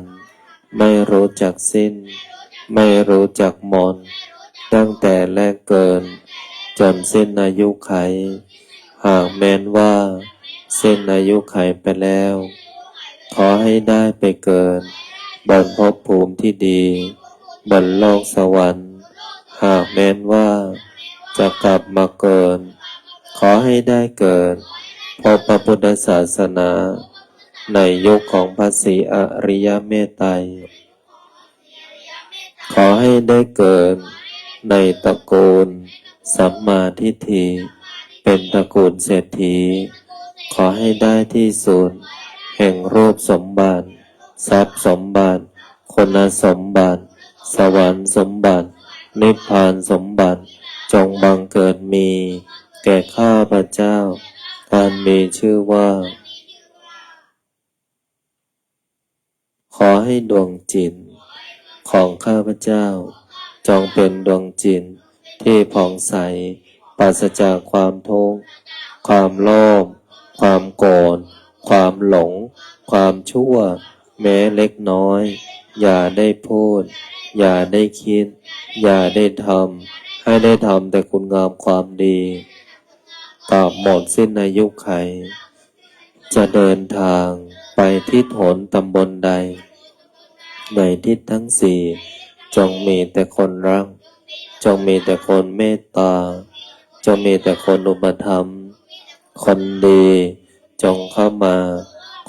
C: ไม่รู้จักสิ้นไม่รู้จักหมดตั้งแต่แรกเกิดจนสิ้นอายุไขหากแม้นว่าสิ้นอายุไขไปแล้วขอให้ได้ไปเกิดบนภพภูมิที่ดีบนโลกสวรรค์หากแม้นว่าจะกลับมาเกิดขอให้ได้เกิดพบพระพุทธศาสนาในยุคของพระศรีอริยเมตไตรขอให้ได้เกิดในตระกูลสัมมาทิฏฐิเป็นตระกูลเศรษฐีขอให้ได้ที่สุดแห่งรูปสมบัติทรัพย์สมบัติคุณสมบัติสวรรค์สมบัตินิพพานสมบัติจงบังเกิดมีแก่ข้าพเจ้าการมีชื่อว่าขอให้ดวงจิตของข้าพเจ้าจงเป็นดวงจิตที่ผ่องใสปราศจากความทุกข์ความโลภความโกรธความหลงความชั่วแม้เล็กน้อยอย่าได้พูดอย่าได้คิดอย่าได้ทำให้ได้ทำแต่คุณงามความดีตราบหมดสิ้นอายุไขจะเดินทางไปทิศหนตำบลใดในทิศทั้งสี่จงมีแต่คนรักจงมีแต่คนเมตตาจงมีแต่คนอุปถัมภ์คนดีจงเข้ามา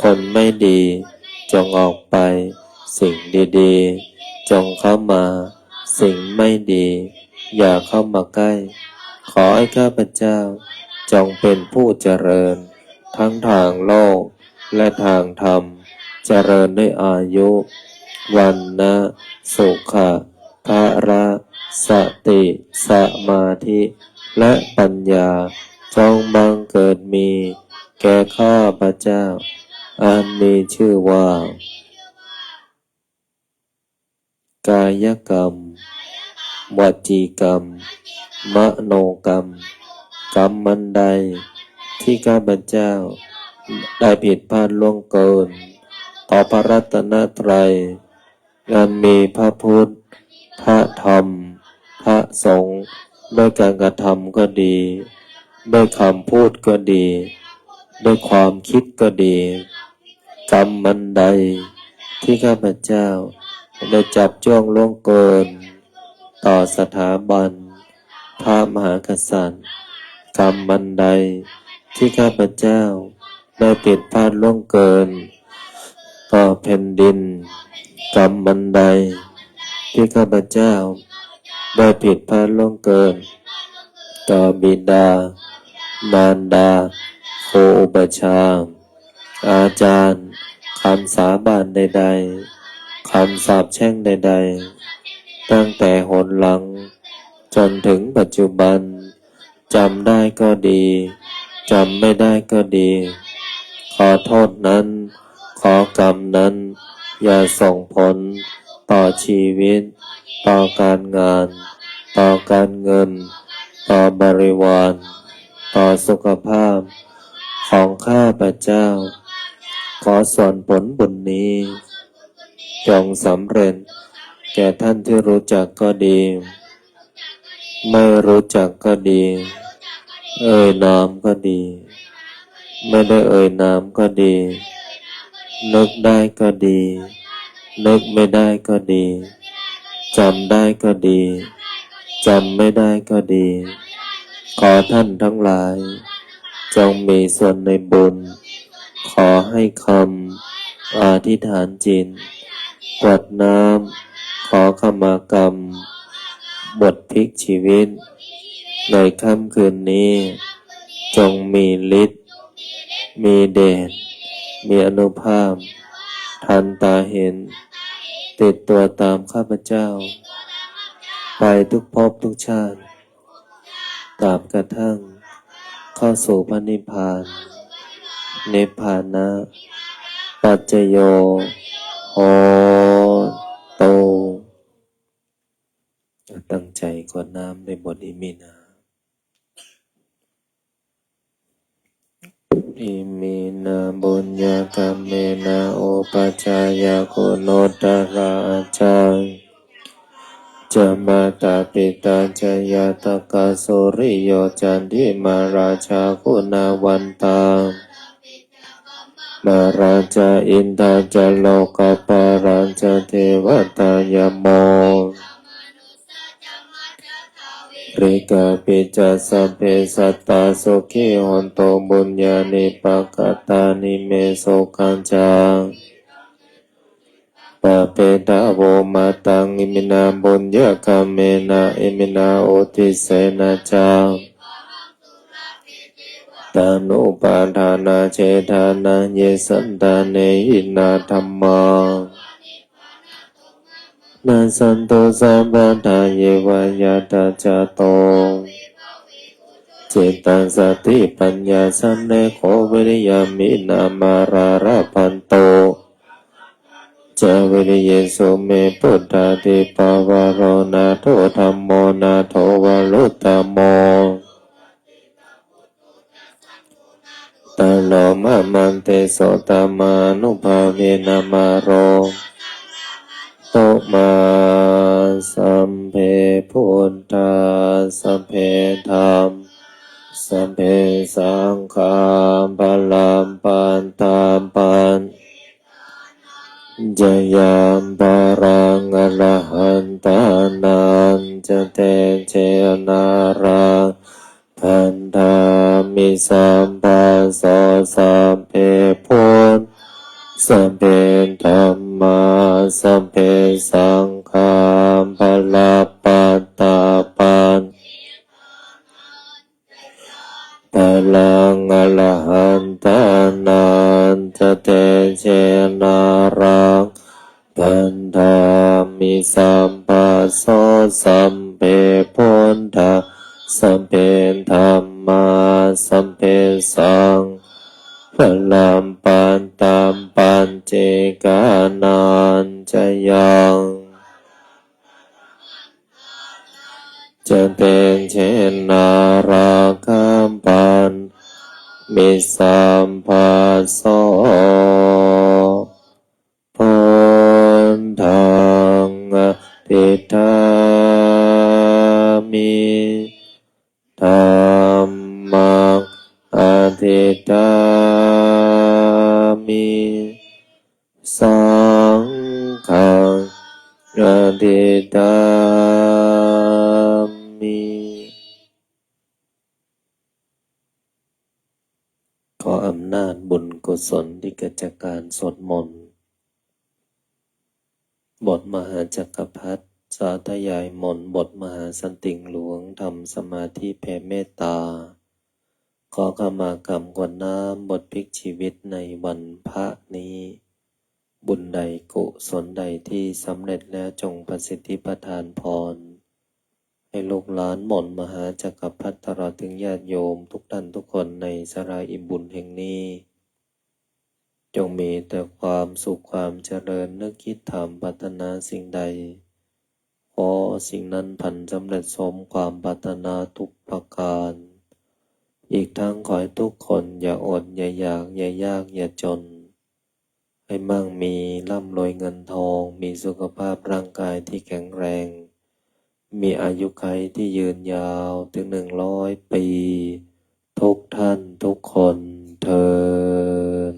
C: คนไม่ดีจงออกไปสิ่งดีๆจงเข้ามาสิ่งไม่ดีอย่าเข้ามาใกล้ขอให้ข้าพเจ้าจงเป็นผู้เจริญทั้งทางโลกและทางธรรมเจริญด้วยอายุวันนะสุขะภะระสติสมาธิและปัญญา จงบังเกิดมีแก่ข้าพเจ้าอันมีชื่อว่ากายกรรมวจีกรรมมโนกรรมกรรมมันใดที่ข้าพเจ้าได้ผิดพลาดล่วงเกินต่อพระรัตนตรัยอันมีพระพุทธพระธรรมพระสงฆ์ด้วยการกระทำก็ดีด้วยคำพูดก็ดีด้วยความคิดก็ดีกรรมมันใดที่ข้าพเจ้าได้จับจ้วงล่วงเกินต่อสถาบันพระมหากษัตริย์กรรมมันใดที่ข้าพเจ้าได้ผิดพลาดล่วงเกินต่อแผ่นดินกรรมมันใดที่ข้าพเจ้าได้ผิดพลาดล่วงเกินต่อบิดามารดาครูอุปัชฌาย์อาจารย์คำสาบานใดๆคำสาปแช่งใดๆตั้งแต่หนหลังจนถึงปัจจุบันจำได้ก็ดีจำไม่ได้ก็ดีขอโทษนั้นขอกรรมนั้นอย่าส่งผลต่อชีวิตต่อการงานต่อการเงินต่อบริวารต่อสุขภาพของข้าพเจ้าขอส่วนผลบุญนี้จงสำเร็จแก่ท่านที่รู้จักก็ดีไม่รู้จักก็ดีเอ่ยนามก็ดีไม่ได้เอ่ยนามก็ดีนึกได้ก็ดีนึกไม่ได้ก็ดีจำได้ก็ดีจำไม่ได้ก็ดีขอท่านทั้งหลายจงมีส่วนในบุญขอให้คำอธิษฐานจิตกรวดน้ำขอขมากรรมบทพลิกชีวิตในค่ำคืนนี้จงมีฤทธิ์มีเดชมีอานุภาพทันตาเห็นติดตัวตามข้าพเจ้าไปทุกภพทุกชาติตราบกระทั่งเข้าสู่พระนิพพานนิพพานะปัจจโยโหตุตั้งใจกรวดน้ำในบทอิมินาอิมินาบุญญากรรมเมนะโอปัจจายโกโนตราจารจะมาตาปิตาจยาตกาสุริโยจันทิมาราชาคุณาวันตามาราชาอินทาจโลกปาราชเทวตายโมริกาปิจัสสะเพสัตตาสุขิหนโตบุญญาณิปกตานิเมโสคัญจาปะเปตะโวมาตังอิมินาบุญญกรรมเมนะอิมินาโอติเสนะจาตานุปาทานาเจทานาเยสันตาเนหินาธัมมานาสันโตสัมปทาเยวายาตาจาโตเจตังสติปัญญาสันเนโควิริยามินามาราระพันโตจาวิริเยสุเมพุทธาติปาวารโรนาโทธัมโมนาโทวาลุตตโมตาโลมะมันเตโสตมานุภาเวนะมาโรโตมาสัมเพพุทธาสัมเพธัมสัมเพสังฆัมปะลัมปันตามปันจยามปารังอรหันตานันจะเตเจนาราพันธามิสัมปัสสะสัมเพพุทธสัมเพธัมมาสัมเพสังฆัมปะลัมปันตาปันปะลังอรหันตานันจะเตเจนารังพันธามิสัมปัสสะสัมเพพุทธสัมเพธัมมา สัพเพสังพลัมปันตามปัญเจกานันจะยังจะเป็นเช่นนาราคามปันมิสัมปัสโสพุทธังทิฏฐามิธัมมังอทิฏฐามิสังฆังอทิฏฐามิขออำนาจบุญกุศลที่เกิดจากการสวดมนต์บทมหาจักรพรรดิสาธยายมนต์บทมหาสันติงหลวงทำสมาธิแผ่เมตตาขอขมากรรมกวนน้ำบทพลิกชีวิตในวันพระนี้ บุญใดกุศลใดที่สำเร็จแล้วจงประสิทธิประทานพรให้ลูกหลานหม่นมหาจักรพรรดิตลอดถึงญาติโยมทุกท่านทุกคนในสรายอิ่มบุญแห่งนี้จงมีแต่ความสุขความเจริญนึกคิดทำปรารถนาสิ่งใดขอสิ่งนั้นพันสำเร็จสมความปรารถนาทุกประการอีกทั้งขอให้ทุกคนอย่าอดอย่าอยากอย่ายากอย่าจนให้มั่งมีร่ำรวยเงินทองมีสุขภาพร่างกายที่แข็งแรงมีอายุขัยที่ยืนยาวถึง100 ปีทุกท่านทุกคนเทอญ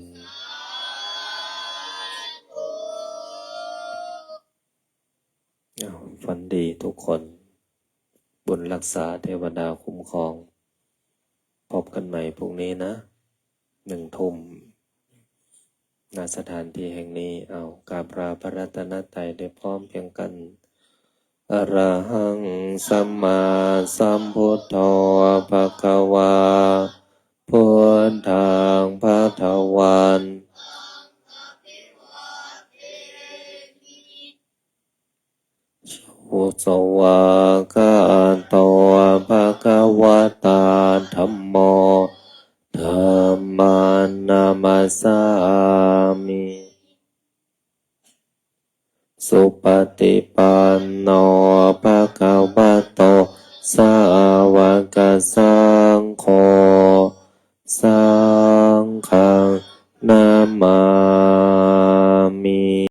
C: ฝันดีทุกคนบุญรักษาเทวดาคุ้มครองพบกันใหม่พรุ่งนี้นะ1 ทุ่มณสถานที่แห่งนี้กราบลาพระรัตนตรัยได้พร้อมเพรียงกันอะระหังสัมมาสัมพุทโธภะคะวาพุทธังภะคะวันสุสวากาโตภะคะวะตาธัมโมธัมมานามัสสามิสุปฏิปันโนภะคะวะโตสาวกสั